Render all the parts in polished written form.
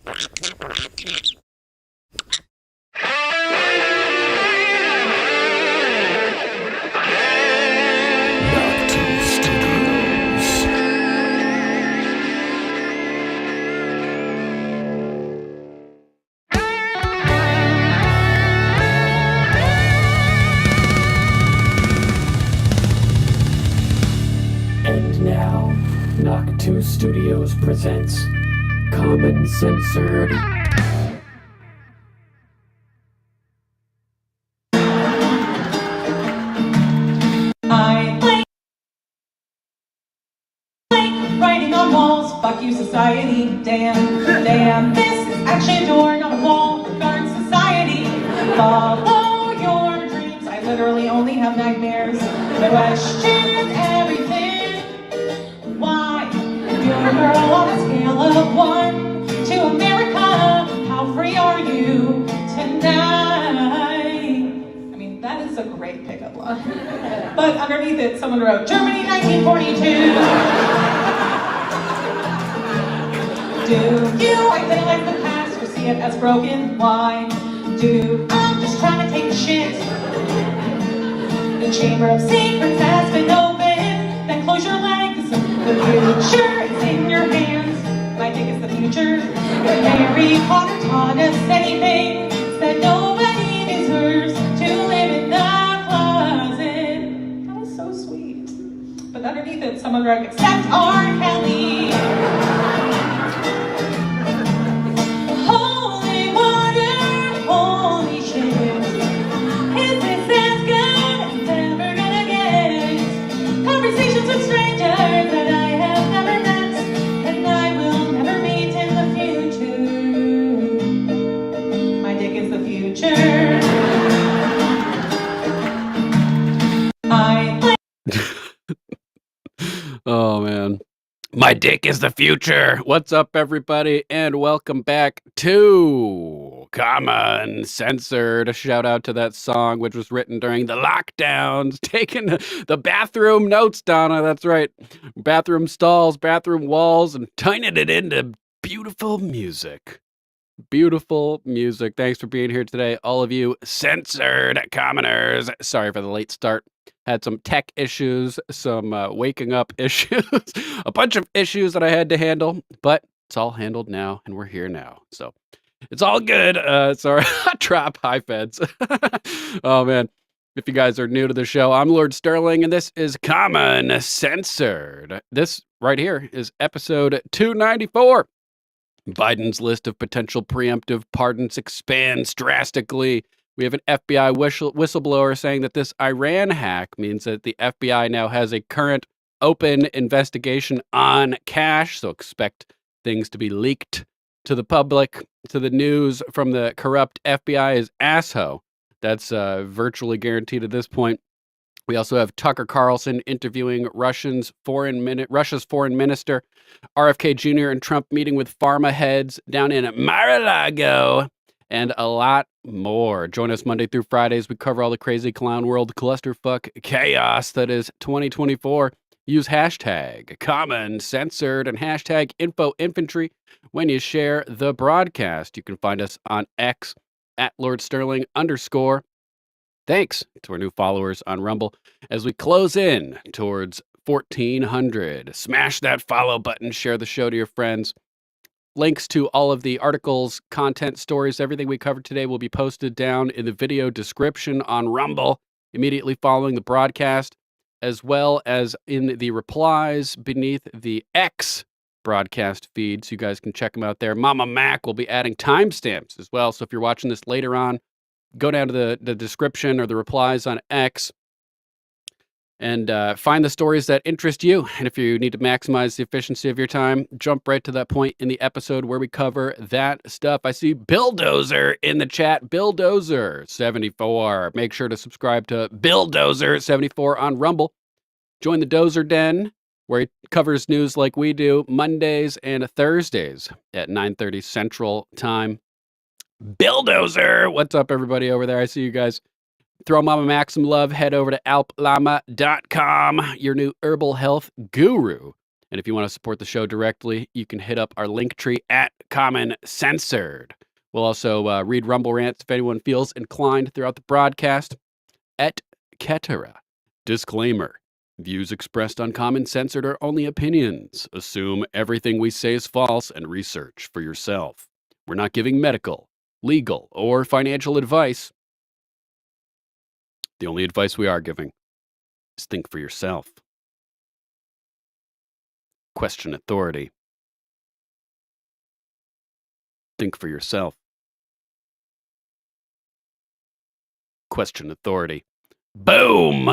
And now, Knock 2 Studios presents Common Censored. I like writing on walls. Fuck you, society. Damn, this is actually a door, not a wall. Guard society. Follow your dreams. I literally only have nightmares. I question everything. Why? You're a girl on a scale of 1 to America. How free are you tonight? I mean, that is a great pickup line. But underneath it, someone wrote, Germany 1942. Do you idealize the past or see it as broken? Why do I'm just trying to take a shit? The chamber of secrets has been opened. Then close your legs. The future is in your hands. My dick is the future. If Harry Potter taught us anything, said nobody deserves to live in the closet. That was so sweet. But underneath it, someone wrote, except R. Kelly. Holy water, holy shit. Is this as good as ever gonna get? Conversations with strangers that I have never met, and I will never meet in the future. My dick is the future. I like Oh, man. My dick is the future. What's up, everybody? And welcome back to Common Censored. A shout out to that song, which was written during the lockdowns. Taking the bathroom notes, Donna. That's right. Bathroom stalls, bathroom walls, and turning it into beautiful music. Beautiful music. Thanks for being here today, all of you censored commoners. Sorry for the late start. Had some tech issues, some waking up issues, a bunch of issues that I had to handle, but it's all handled now, and we're here now. So it's all good. It's our drop high feds. Oh, man. If you guys are new to the show, I'm Lord Sterling, and this is Common Censored. This right here is episode 294. Biden's list of potential preemptive pardons expands drastically. We have an FBI whistleblower saying that this Iran hack means that the FBI now has a current open investigation on Cash, so expect things to be leaked to the public, to the news from the corrupt FBI's asshole. That's virtually guaranteed at this point. We also have Tucker Carlson interviewing Russia's foreign minister, RFK Jr., and Trump meeting with pharma heads down in Mar-a-Lago, and a lot more. Join us Monday through Fridays. We cover all the crazy clown world clusterfuck chaos that is 2024. Use hashtag Common Censored and hashtag InfoInfantry when you share the broadcast. You can find us on X at Lord Sterling _ Thanks to our new followers on Rumble as we close in towards 1,400. Smash that follow button, share the show to your friends. Links to all of the articles, content, stories, everything we covered today will be posted down in the video description on Rumble immediately following the broadcast, as well as in the replies beneath the X broadcast feed, so you guys can check them out there. Mama Mac will be adding timestamps as well, so if you're watching this later on, go down to the description or the replies on X and find the stories that interest you. And if you need to maximize the efficiency of your time, jump right to that point in the episode where we cover that stuff. I see Billdozer in the chat. Billdozer74. Make sure to subscribe to Billdozer74 on Rumble. Join the Dozer Den, where he covers news like we do Mondays and Thursdays at 9:30 Central Time. Billdozer. What's up, everybody over there? I see you guys. Throw Mama Mac some love. Head over to alplama.com, your new herbal health guru. And if you want to support the show directly, you can hit up our link tree at Common Censored. We'll also read Rumble rants if anyone feels inclined throughout the broadcast. Et cetera. Disclaimer. Views expressed on Common Censored are only opinions. Assume everything we say is false and research for yourself. We're not giving medical, legal, or financial advice. The only advice we are giving is think for yourself. Question authority. Think for yourself. Question authority. Boom!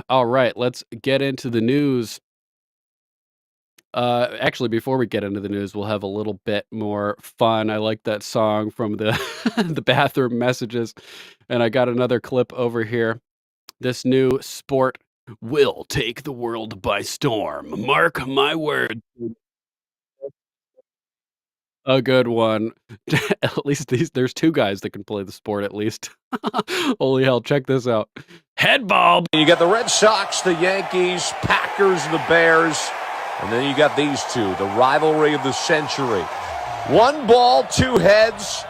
All right, let's get into the news. Actually, before we get into the news, we'll have a little bit more fun. I like that song from the the bathroom messages, and I got another clip over here. This new sport will take the world by storm. Mark my word. A good one. At least there's two guys that can play the sport at least. Holy hell, check this out. Head ball. You got the Red Sox, the Yankees, Packers, the Bears, and then you got these two, the rivalry of the century. One ball, two heads,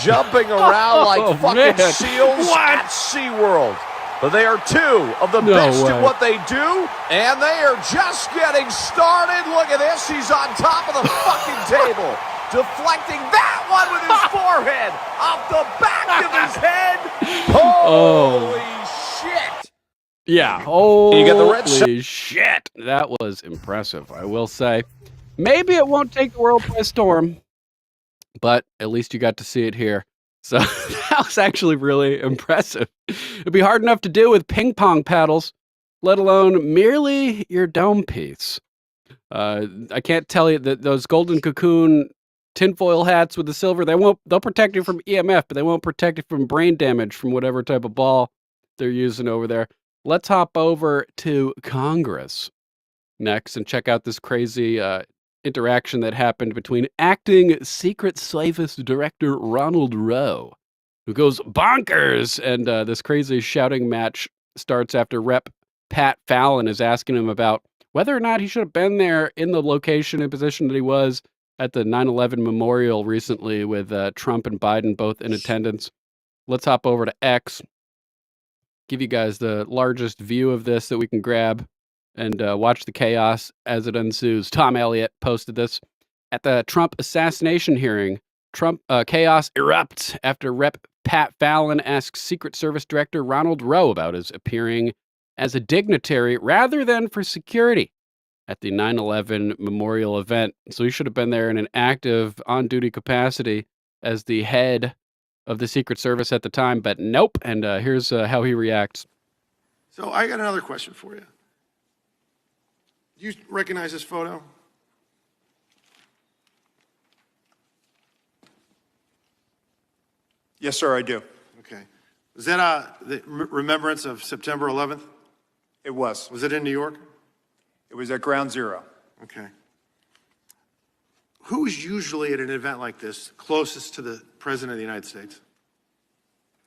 jumping around like fucking seals at SeaWorld. But they are two of the best at what they do, and they are just getting started. Look at this. He's on top of the fucking table, deflecting that one with his forehead off the back of his head. Holy shit. Yeah, holy shit. That was impressive, I will say. Maybe it won't take the world by storm, but at least you got to see it here. So that was actually really impressive. It'd be hard enough to do with ping pong paddles, let alone merely your dome piece. I can't tell you that those golden cocoon tinfoil hats with the silver, they'll protect you from EMF, but they won't protect you from brain damage from whatever type of ball they're using over there. Let's hop over to Congress next and check out this crazy interaction that happened between acting Secret Service Director Ronald Rowe, who goes bonkers, and this crazy shouting match starts after Rep. Pat Fallon is asking him about whether or not he should have been there in the location and position that he was at the 9/11 memorial recently with Trump and Biden both in attendance. Let's hop over to X, give you guys the largest view of this that we can grab, and watch the chaos as it ensues. Tom Elliott posted this. At the Trump assassination hearing, chaos erupts after Rep. Pat Fallon asks Secret Service Director Ronald Rowe about his appearing as a dignitary rather than for security at the 9/11 memorial event. So he should have been there in an active, on-duty capacity as the head of the Secret Service at the time, but nope. And here's how he reacts. So I got another question for you. Do you recognize this photo? Yes, sir, I do. Okay. Was that the remembrance of September 11th? It was. Was it in New York? It was at Ground Zero. Okay. Who's usually at an event like this closest to the President of the United States,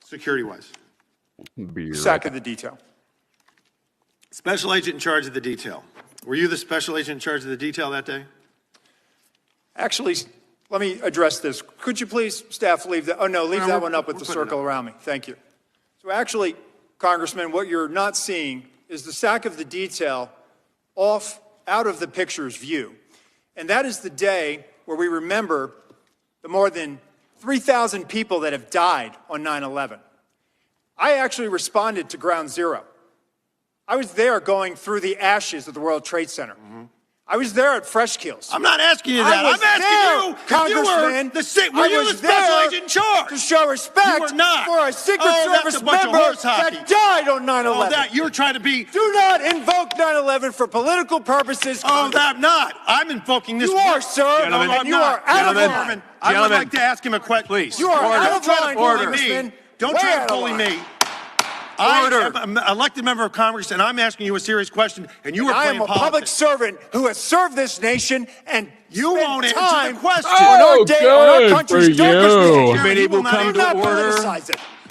security-wise? SAC of the detail. Special agent in charge of the detail. Were you the special agent in charge of the detail that day? Actually, let me address this. Could you please, staff, leave that? Oh, no, leave that one up with the circle around me. Thank you. So actually, Congressman, what you're not seeing is the SAC of the detail out of the picture's view. And that is the day where we remember the more than 3,000 people that have died on 9/11. I actually responded to Ground Zero. I was there going through the ashes of the World Trade Center. I was there at Fresh Kills. I'm not asking you that. I'm asking you, Congressman. Were you the special agent in charge? To show respect You were not. for a Secret Service member that died on 9/11. Oh, that you're trying to be. Do not invoke 9/11 for political purposes. Oh, that not. I'm invoking this. You are, sir. Gentlemen, And you are out of line. I would like to ask him a question. Please. You are out of line, Congressman. Don't try to bully me. I am an elected member of Congress, and I'm asking you a serious question, and you are playing politics. I am a public servant who has served this nation, and you won't answer the question. On our day, on our country's darkest day. Committee will come to order.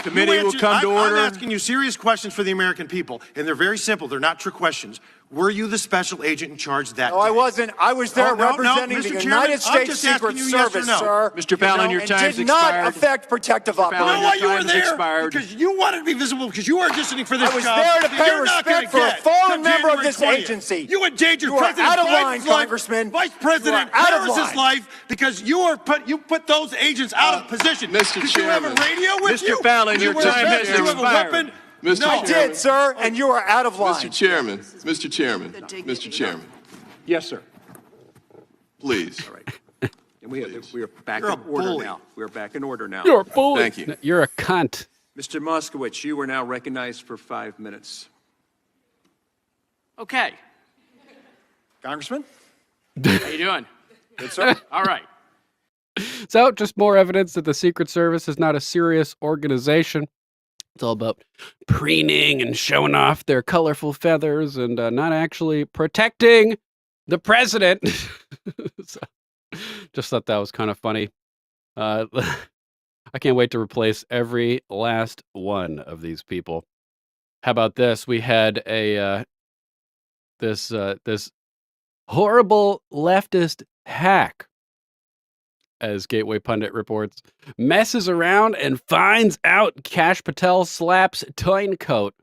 Committee will come to order. I'm asking you serious questions for the American people, and they're very simple. They're not trick questions. Were you the special agent in charge that day? No, I wasn't. I was there representing the United States Secret Service, sir. Mr. Fallon, your time's expired. Did not affect protective operations. You know why you were there? Because you wanted to be visible, because you were auditioning for this job. I was there to pay respect for a fallen member of this agency. You endangered You are President out of line, Biden's life, Congressman. Vice President You are out of Harris's line. life, because you put those agents out of position. Mr. Did you have a Chairman. radio with you? Mr. Fallon, your time has Did you have a expired. weapon? Mr. No. I did, sir, and you are out of line. Mr. Chairman, Mr. Chairman, Mr. Chairman, Yes, sir. please. And we are back You're in a order bully. now. We're back in order now. You're a bully. Thank you. You're a cunt. Mr. Moskowitz, you are now recognized for 5 minutes. Okay. Congressman? How you doing? Good, sir. All right. So, just more evidence that the Secret Service is not a serious organization. It's all about preening and showing off their colorful feathers and not actually protecting the president. So, just thought that was kind of funny. I can't wait to replace every last one of these people. How about this? We had a this horrible leftist hack, as Gateway Pundit reports, messes around and finds out Kash Patel slaps turncoat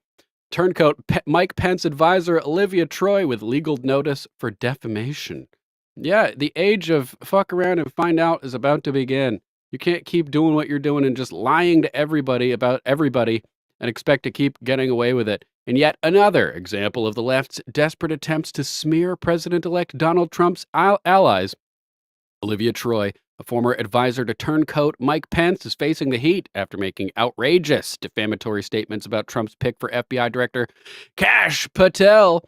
Mike Pence advisor Olivia Troy with legal notice for defamation. Yeah, the age of fuck around and find out is about to begin. You can't keep doing what you're doing and just lying to everybody about everybody and expect to keep getting away with it. And yet another example of the left's desperate attempts to smear President-elect Donald Trump's allies. Olivia Troy, a former advisor to turncoat Mike Pence, is facing the heat after making outrageous defamatory statements about Trump's pick for FBI Director Kash Patel.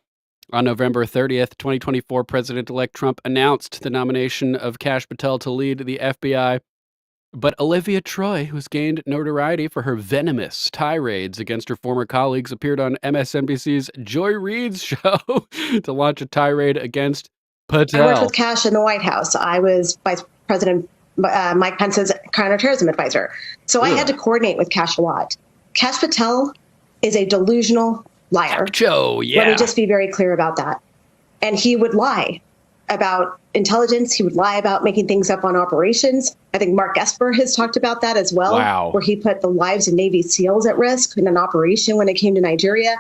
On November 30th, 2024, President-elect Trump announced the nomination of Kash Patel to lead the FBI. But Olivia Troy, who has gained notoriety for her venomous tirades against her former colleagues, appeared on MSNBC's Joy Reid's show to launch a tirade against Patel. I worked with Kash in the White House. I was Vice President Mike Pence's counterterrorism advisor. So I had to coordinate with Kash a lot. Kash Patel is a delusional liar. Joe, yeah. Let me just be very clear about that. And he would lie about intelligence. He would lie about making things up on operations. I think Mark Esper has talked about that as well, Wow. where he put the lives of Navy SEALs at risk in an operation when it came to Nigeria.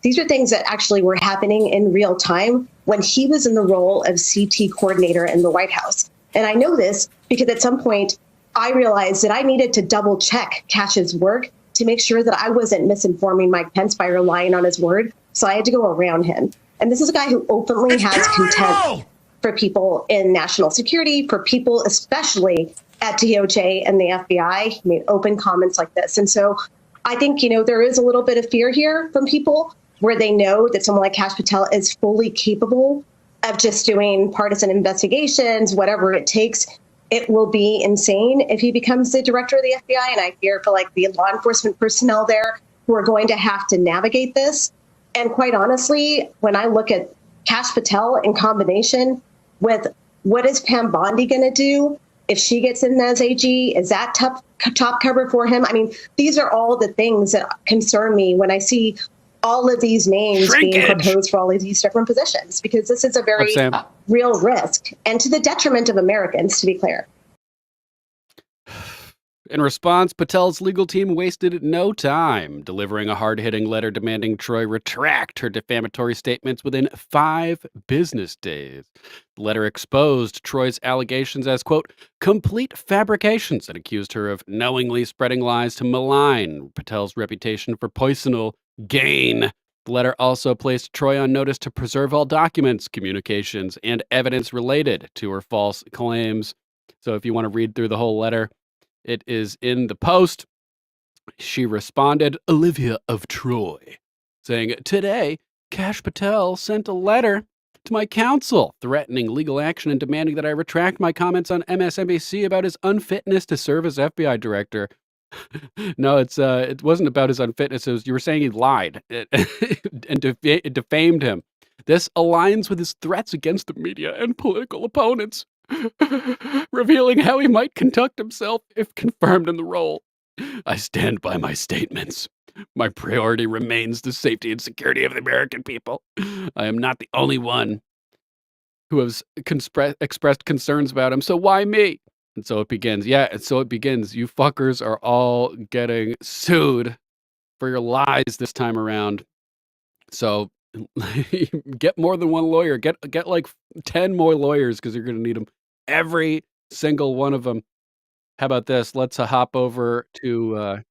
These are things that actually were happening in real time when he was in the role of CT coordinator in the White House. And I know this because at some point I realized that I needed to double check Kash's work to make sure that I wasn't misinforming Mike Pence by relying on his word. So I had to go around him. And this is a guy who openly has contempt for people in national security, for people especially at DOJ and the FBI. He made open comments like this. And so I think, there is a little bit of fear here from people where they know that someone like Kash Patel is fully capable of just doing partisan investigations, whatever it takes. It will be insane if he becomes the director of the FBI. And I fear for the law enforcement personnel there who are going to have to navigate this. And quite honestly, when I look at Kash Patel in combination with what is Pam Bondi going to do if she gets in as AG, is that top cover for him? I mean, these are all the things that concern me when I see all of these names being proposed for all of these different positions, because this is a very real risk and to the detriment of Americans, to be clear. In response, Patel's legal team wasted no time delivering a hard-hitting letter demanding Troy retract her defamatory statements within 5 business days. The letter exposed Troy's allegations as, quote, complete fabrications and accused her of knowingly spreading lies to malign Patel's reputation for personal gain. The letter also placed Troy on notice to preserve all documents, communications, and evidence related to her false claims. So if you want to read through the whole letter, it is in the Post. She responded, Olivia of Troy, saying, today, Kash Patel sent a letter to my counsel threatening legal action and demanding that I retract my comments on MSNBC about his unfitness to serve as FBI director. No, it wasn't about his unfitness. It was, you were saying he lied and defamed him. This aligns with his threats against the media and political opponents, revealing how he might conduct himself if confirmed in the role. I stand by my statements. My priority remains the safety and security of the American people. I am not the only one who has expressed concerns about him, so why me? And so it begins. Yeah, and so it begins. You fuckers are all getting sued for your lies this time around. So get more than one lawyer. Get like 10 more lawyers because you're going to need them. Every single one of them. How about this? Let's hop over to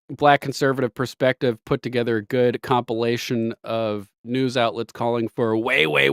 Black Conservative Perspective put together a good compilation of news outlets calling for way more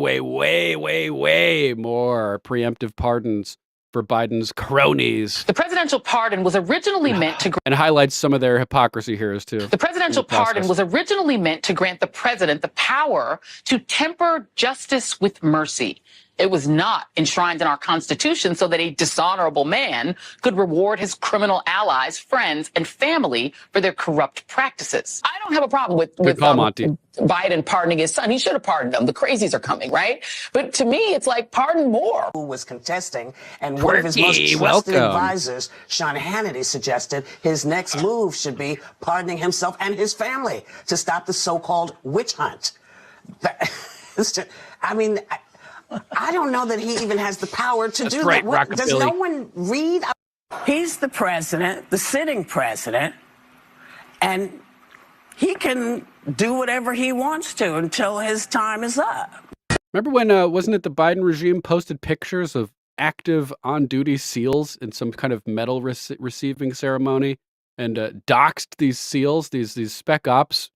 preemptive pardons for Biden's cronies. The presidential pardon was originally meant to and highlights some of their hypocrisy here too. The presidential pardon was originally meant to grant the president the power to temper justice with mercy. It was not enshrined in our Constitution so that a dishonorable man could reward his criminal allies, friends, and family for their corrupt practices. I don't have a problem with Biden pardoning his son. He should have pardoned them. The crazies are coming, right? But to me, it's like, pardon more. Who was contesting, and one of his most trusted advisors, Sean Hannity, suggested his next move should be pardoning himself and his family to stop the so-called witch hunt. I mean, I don't know that he even has the power to do that. Does no one read? He's the president, the sitting president, and he can do whatever he wants to until his time is up. Remember when, wasn't it the Biden regime posted pictures of active on-duty SEALs in some kind of medal receiving ceremony and doxed these SEALs, these spec ops,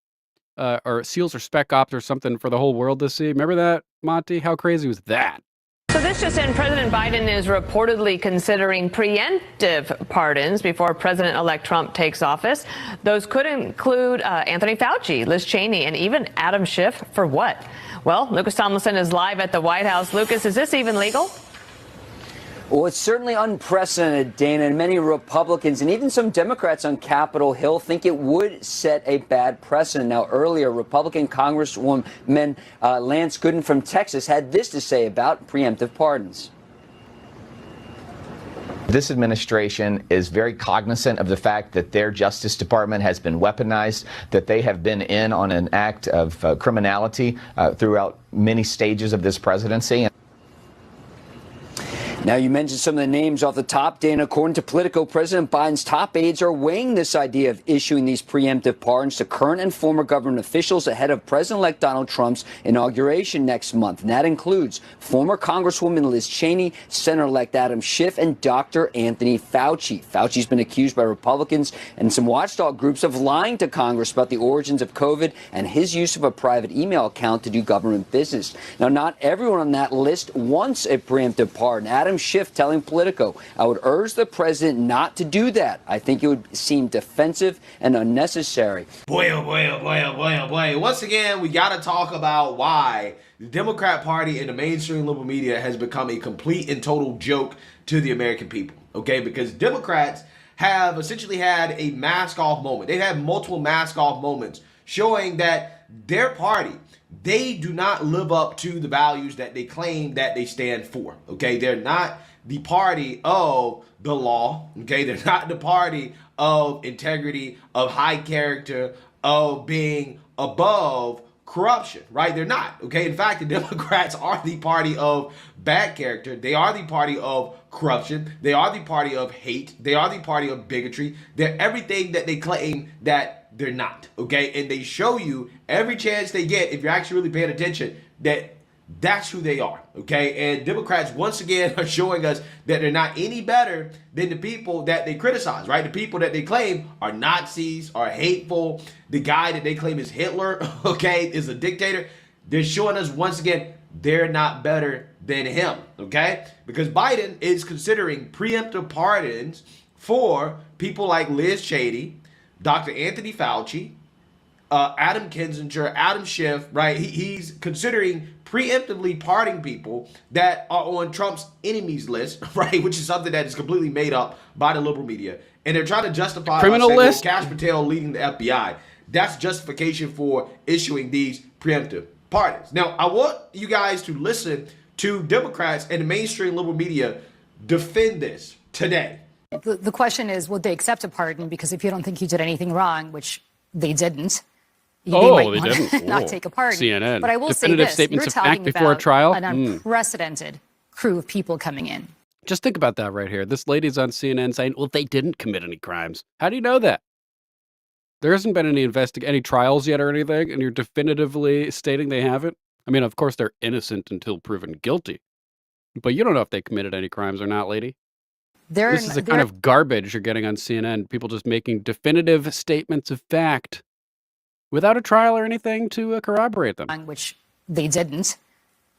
or SEALs or spec ops or something for the whole world to see? Remember that, Monty? How crazy was that? So this just in, President Biden is reportedly considering preemptive pardons before President-elect Trump takes office. Those could include Anthony Fauci, Liz Cheney, and even Adam Schiff. For what? Well, Lucas Tomlinson is live at the White House. Lucas, is this even legal? Well, it's certainly unprecedented, Dana, and many Republicans and even some Democrats on Capitol Hill think it would set a bad precedent. Now, earlier, Republican Congresswoman Lance Gooden from Texas had this to say about preemptive pardons. This administration is very cognizant of the fact that their Justice Department has been weaponized, that they have been in on an act of criminality throughout many stages of this presidency. Now, you mentioned some of the names off the top, Dana. According to Politico, President Biden's top aides are weighing this idea of issuing these preemptive pardons to current and former government officials ahead of President-elect Donald Trump's inauguration next month. And that includes former Congresswoman Liz Cheney, Senator-elect Adam Schiff, and Dr. Anthony Fauci. Fauci's been accused by Republicans and some watchdog groups of lying to Congress about the origins of COVID and his use of a private email account to do government business. Now, not everyone on that list wants a preemptive pardon. Adam Schiff telling Politico, I would urge the president not to do that. I think it would seem defensive and unnecessary. Boy, oh boy, oh boy, oh boy, oh boy. Once again, we got to talk about why the Democrat Party and the mainstream liberal media has become a complete and total joke to the American people. Okay, because Democrats have essentially had a mask off moment. They've had multiple mask off moments showing that their party, they do not live up to the values that they claim that they stand for. Okay, they're not the party of the law. Okay, they're not the party of integrity, of high character, of being above corruption, right? They're not. Okay, in fact, the Democrats are the party of bad character. They are the party of corruption. They are the party of hate. They are the party of bigotry. They're everything that they claim that they're not, okay? And they show you every chance they get, if you're actually really paying attention, that that's who they are, okay? And Democrats, once again, are showing us that they're not any better than the people that they criticize, right? The people that they claim are Nazis, are hateful. The guy that they claim is Hitler, okay, is a dictator. They're showing us, once again, they're not better than him, okay? Because Biden is considering preemptive pardons for people like Liz Cheney, Dr. Anthony Fauci, Adam Kinzinger, Adam Schiff, right? He's considering preemptively pardoning people that are on Trump's enemies list, right? Which is something that is completely made up by the liberal media. And they're trying to justify criminal saying, list. Well, Kash Patel leading the FBI. That's justification for issuing these preemptive pardons. Now, I want you guys to listen to Democrats and the mainstream liberal media defend this today. The question is, would they accept a pardon? Because if you don't think you did anything wrong, which they didn't, they might they want to didn't. not take a pardon. CNN. But I will Definitive say this, statements you're of fact talking before a about trial? an unprecedented crew of people coming in. Just think about that right here. This lady's on CNN saying, well, they didn't commit any crimes. How do you know that? There hasn't been any trials yet or anything, and you're definitively stating they haven't? I mean, of course, they're innocent until proven guilty. But you don't know if they committed any crimes or not, lady. This is the kind of garbage you're getting on CNN. People just making definitive statements of fact without a trial or anything to corroborate them. Which they didn't.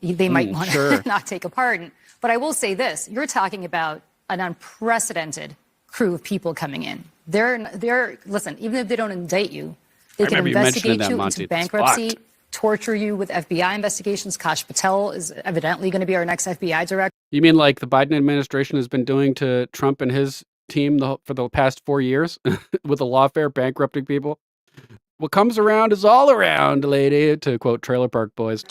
They might want to not take a pardon. But I will say this, you're talking about an unprecedented crew of people coming in. Listen, even if they don't indict you, they can investigate you into bankruptcy, torture you with FBI investigations. Kash Patel is evidently going to be our next FBI director. You mean like the Biden administration has been doing to Trump and his team for the past 4 years with the lawfare bankrupting people? What comes around is all around, lady, to quote Trailer Park Boys.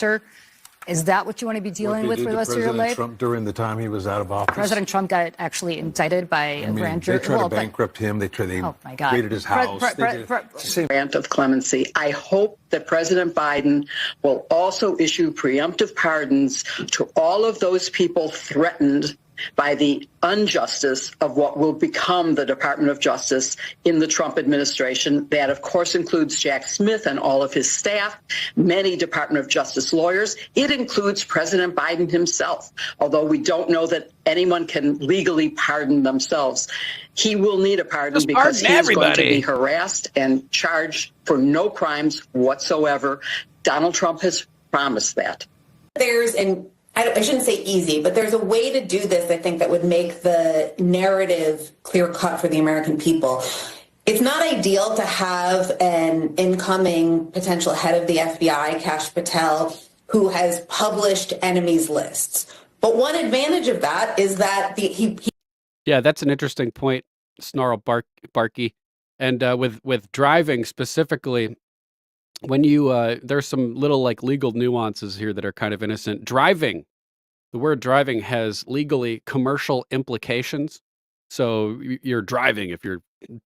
Is that what you want to be dealing with for the rest of your life? Trump during the time he was out of office. President Trump got actually indicted by a grand jury. They tried to bankrupt him. They raided his house. Grant of clemency. I hope that President Biden will also issue preemptive pardons to all of those people threatened by the injustice of what will become the Department of Justice in the Trump administration. That, of course, includes Jack Smith and all of his staff, many Department of Justice lawyers. It includes President Biden himself, although we don't know that anyone can legally pardon themselves. He will need a pardon because he is going to be harassed and charged for no crimes whatsoever. Donald Trump has promised that. I shouldn't say easy, but there's a way to do this, I think, that would make the narrative clear cut for the American people. It's not ideal to have an incoming potential head of the FBI, Kash Patel, who has published enemies lists. But one advantage of that is that Yeah, that's an interesting point, Snarl Barky. And with driving specifically, when you there's some little like legal nuances here that are kind of innocent. Driving, the word driving has legally commercial implications. So you're driving if you're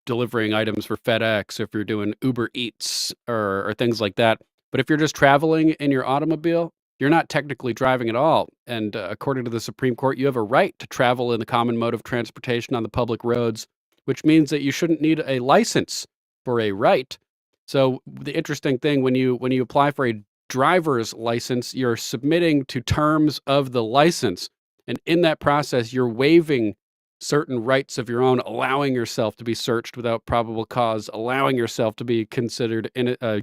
delivering items for FedEx, if you're doing Uber Eats or things like that. But if you're just traveling in your automobile, you're not technically driving at all. And according to the Supreme Court, you have a right to travel in the common mode of transportation on the public roads, which means that you shouldn't need a license for a right. So the interesting thing, when you apply for a driver's license, you're submitting to terms of the license. And in that process, you're waiving certain rights of your own, allowing yourself to be searched without probable cause, allowing yourself to be considered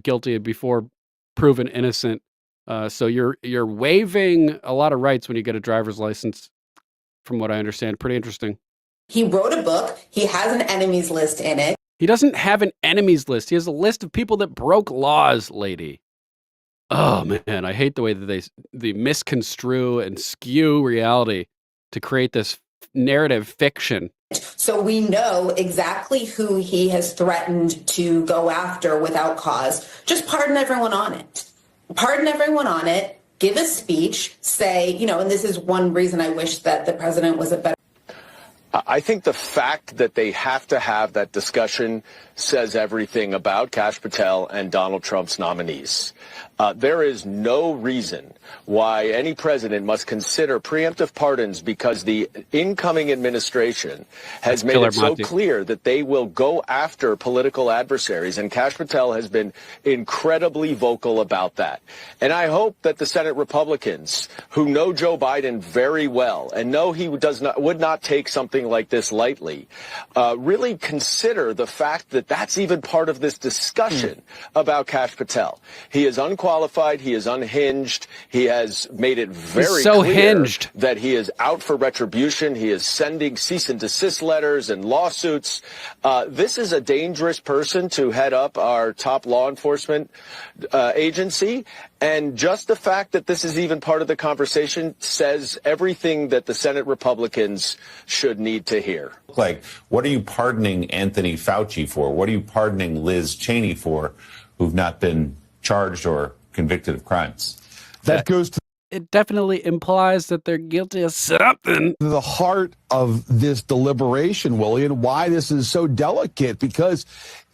guilty before proven innocent. So you're waiving a lot of rights when you get a driver's license, from what I understand. Pretty interesting. he wrote a book. He has an enemies list in it. He doesn't have an enemies list. He has a list of people that broke laws, lady. Oh, man, I hate the way that they misconstrue and skew reality to create this narrative fiction. So we know exactly who he has threatened to go after without cause. Just pardon everyone on it. Pardon everyone on it. Give a speech. Say, and this is one reason I wish that the president was a better. I think the fact that they have to have that discussion says everything about Kash Patel and Donald Trump's nominees. There is no reason why any president must consider preemptive pardons because the incoming administration has made it so clear that they will go after political adversaries. And Kash Patel has been incredibly vocal about that. And I hope that the Senate Republicans, who know Joe Biden very well and know he would not take something like this lightly, really consider the fact that that's even part of this discussion about Kash Patel. He is unqualified. He is unhinged. He has made it very clear that he is out for retribution. He is sending cease and desist letters and lawsuits. This is a dangerous person to head up our top law enforcement agency. And just the fact that this is even part of the conversation says everything that the Senate Republicans should need to hear. Like, what are you pardoning Anthony Fauci for? What are you pardoning Liz Cheney for, who've not been charged or convicted of crimes? That goes to it definitely implies that they're guilty of something. The heart of this deliberation, Willie, and why this is so delicate, because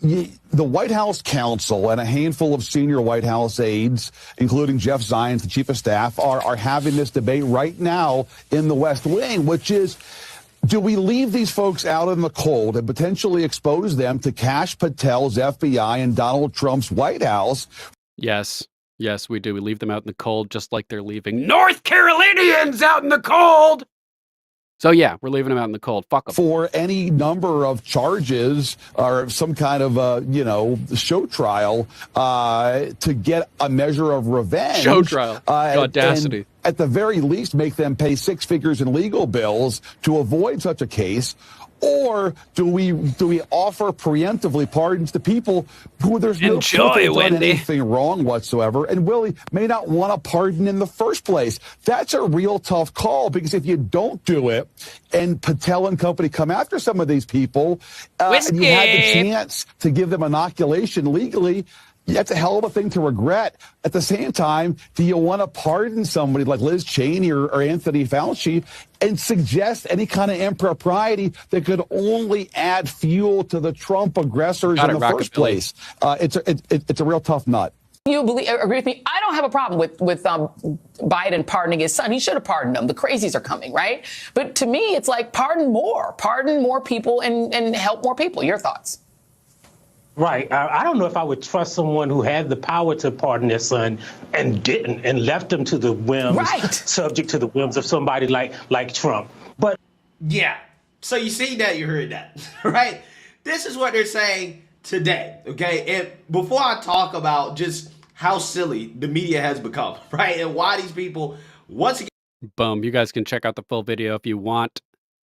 the White House counsel and a handful of senior White House aides, including Jeff Zients, the chief of staff, are having this debate right now in the West Wing, which is, do we leave these folks out in the cold and potentially expose them to Kash Patel's FBI and Donald Trump's White House? Yes. Yes, we do. We leave them out in the cold, just like they're leaving North Carolinians out in the cold. So yeah, we're leaving them out in the cold. Fuck them. For any number of charges or some kind of, show trial to get a measure of revenge. Show trial. Audacity. And at the very least, make them pay six figures in legal bills to avoid such a case. Or do we offer preemptively pardons to people who there's no proof they've done anything wrong whatsoever, and Willie may not want a pardon in the first place? That's a real tough call, because if you don't do it and Patel and company come after some of these people, and you had the chance to give them inoculation legally, that's a hell of a thing to regret. At the same time, do you want to pardon somebody like Liz Cheney or Anthony Fauci and suggest any kind of impropriety that could only add fuel to the Trump aggressors in the first place? It's a real tough nut. You agree with me? I don't have a problem with Biden pardoning his son. He should have pardoned him. The crazies are coming, right? But to me, it's like pardon more people and help more people. Your thoughts? Right. I don't know if I would trust someone who had the power to pardon their son and didn't, and left him to the whims, subject to the whims of somebody like Trump. But yeah, so you see that, you heard that, right? This is what they're saying today, okay? And before I talk about just how silly the media has become, right, and why these people, once again... Boom. You guys can check out the full video if you want.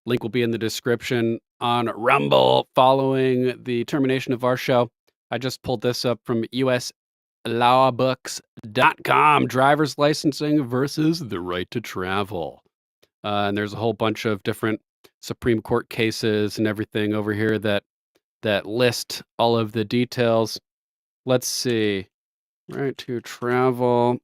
Link will be in the description on Rumble following the termination of our show. I just pulled this up from uslawbooks.com. Driver's licensing versus the right to travel. And there's a whole bunch of different Supreme Court cases and everything over here that list all of the details. Let's see. Right to travel.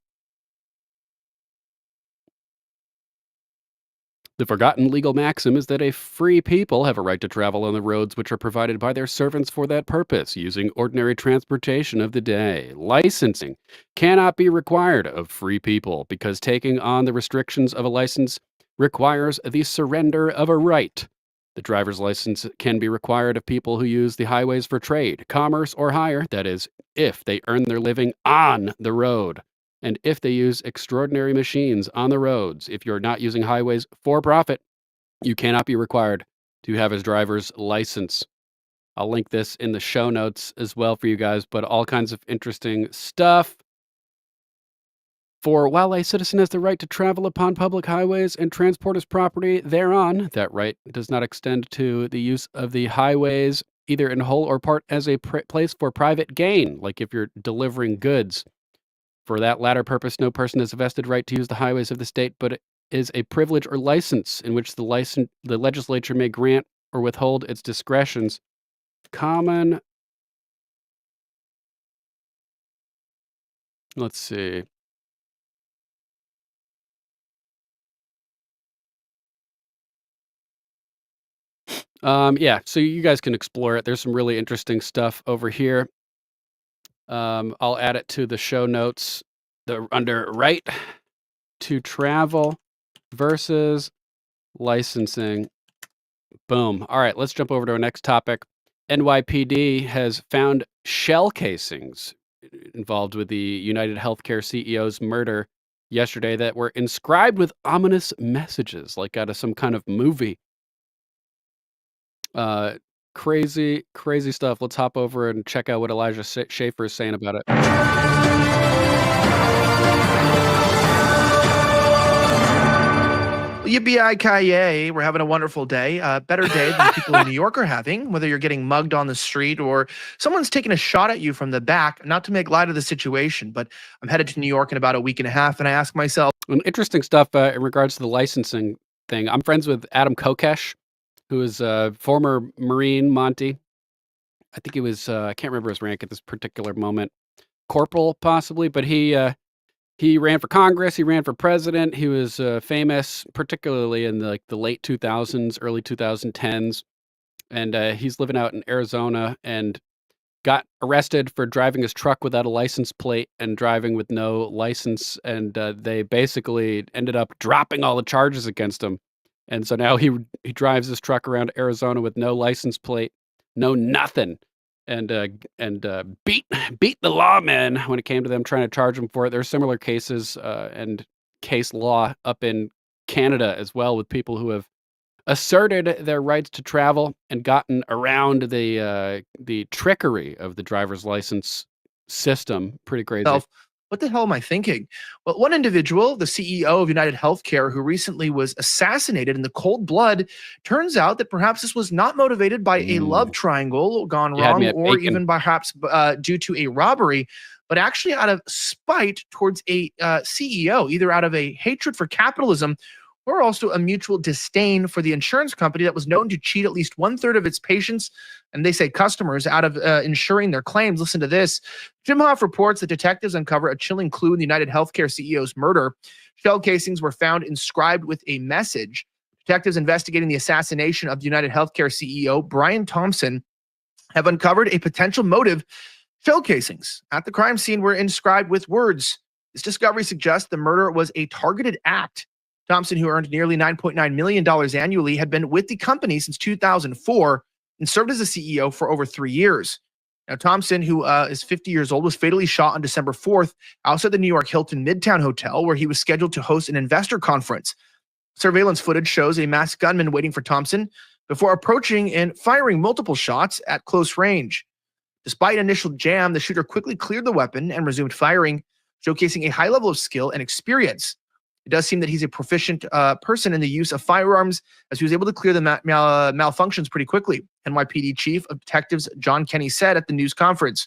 The forgotten legal maxim is that a free people have a right to travel on the roads which are provided by their servants for that purpose, using ordinary transportation of the day. Licensing cannot be required of free people because taking on the restrictions of a license requires the surrender of a right. The driver's license can be required of people who use the highways for trade, commerce, or hire, that is, if they earn their living on the road. And if they use extraordinary machines on the roads. If you're not using highways for profit, you cannot be required to have a driver's license. I'll link this in the show notes as well for you guys, but all kinds of interesting stuff. For while a citizen has the right to travel upon public highways and transport his property thereon, that right does not extend to the use of the highways, either in whole or part, as a place for private gain, like if you're delivering goods. For that latter purpose, no person has a vested right to use the highways of the state, but it is a privilege or license in which the legislature may grant or withhold its discretions. Common. Let's see. Yeah, so you guys can explore it. There's some really interesting stuff over here. I'll add it to the show notes. Under right to travel versus licensing. Boom. All right, let's jump over to our next topic. NYPD has found shell casings involved with the United Healthcare CEO's murder yesterday that were inscribed with ominous messages, like out of some kind of movie. Crazy stuff. Let's hop over and check out what Elijah Schaefer is saying about it. Yippee-ki-yay, we're having a wonderful day. Better day than people in New York are having, whether you're getting mugged on the street or someone's taking a shot at you from the back. Not to make light of the situation, but I'm headed to New York in about a week and a half, and I ask myself... Interesting stuff in regards to the licensing thing. I'm friends with Adam Kokesh, who is a former Marine, Monty. I think he was, I can't remember his rank at this particular moment. Corporal, possibly, but he He ran for Congress. He ran for president. He was famous, particularly in the late 2000s, early 2010s. And he's living out in Arizona and got arrested for driving his truck without a license plate and driving with no license. And they basically ended up dropping all the charges against him. And so now he drives his truck around Arizona with no license plate, no nothing. And beat the lawmen when it came to them trying to charge him for it. There are similar cases and case law up in Canada as well, with people who have asserted their rights to travel and gotten around the trickery of the driver's license system. Pretty crazy. What the hell am I thinking? Well, one individual, the CEO of United Healthcare, who recently was assassinated in the cold blood, turns out that perhaps this was not motivated by a love triangle gone wrong, or even perhaps due to a robbery, but actually out of spite towards a CEO, either out of a hatred for capitalism or also a mutual disdain for the insurance company that was known to cheat at least 1/3 of its patients, and they say customers, out of insuring their claims. Listen to this. Jim Hoff reports that detectives uncover a chilling clue in the United Healthcare CEO's murder. Shell casings were found inscribed with a message. Detectives investigating the assassination of the United Healthcare CEO, Brian Thompson, have uncovered a potential motive. Shell casings at the crime scene were inscribed with words. This discovery suggests the murder was a targeted act. Thompson, who earned nearly $9.9 million annually, had been with the company since 2004 and served as a CEO for over 3 years. Now, Thompson, who is 50 years old, was fatally shot on December 4th outside the New York Hilton Midtown Hotel, where he was scheduled to host an investor conference. Surveillance footage shows a masked gunman waiting for Thompson before approaching and firing multiple shots at close range. Despite initial jam, the shooter quickly cleared the weapon and resumed firing, showcasing a high level of skill and experience. It does seem that he's a proficient person in the use of firearms, as he was able to clear the malfunctions pretty quickly, NYPD Chief of Detectives John Kenny said at the news conference.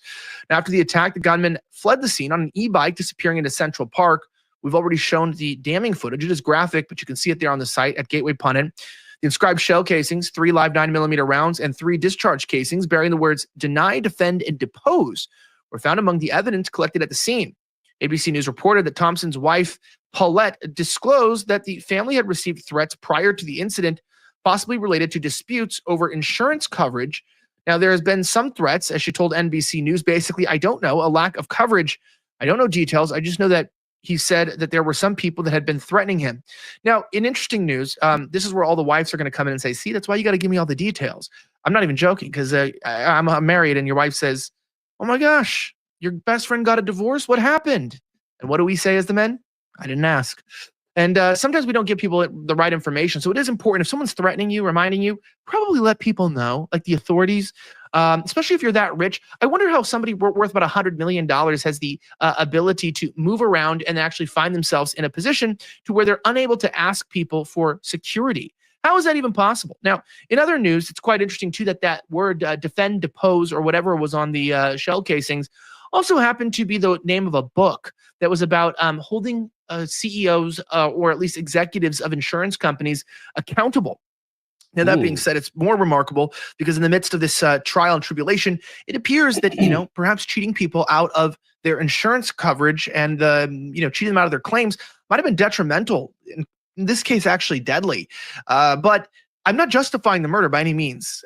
Now, after the attack, the gunman fled the scene on an e-bike, disappearing into Central Park. We've already shown the damning footage. It is graphic, but you can see it there on the site at Gateway Pundit. The inscribed shell casings, 3 live 9mm rounds, and 3 discharge casings bearing the words "deny, defend, and depose" were found among the evidence collected at the scene. ABC News reported that Thompson's wife, Paulette, disclosed that the family had received threats prior to the incident, possibly related to disputes over insurance coverage. Now, there has been some threats, as she told NBC News. Basically, I don't know, a lack of coverage. I don't know details. I just know that he said that there were some people that had been threatening him. Now, in interesting news, this is where all the wives are going to come in and say, see, that's why you got to give me all the details. I'm not even joking, because I'm married, and your wife says, oh my gosh, your best friend got a divorce? What happened? And what do we say as the men? I didn't ask. And sometimes we don't give people the right information. So it is important. If someone's threatening you, reminding you, probably let people know, like the authorities, especially if you're that rich. I wonder how somebody worth about $100 million has the ability to move around and actually find themselves in a position to where they're unable to ask people for security. How is that even possible? Now, in other news, it's quite interesting, too, that word defend, depose, or whatever was on the shell casings also happened to be the name of a book that was about holding CEOs or at least executives of insurance companies accountable. Now, that being said, it's more remarkable because in the midst of this trial and tribulation, it appears that, perhaps cheating people out of their insurance coverage and, cheating them out of their claims might have been detrimental, in this case, actually deadly. But I'm not justifying the murder by any means.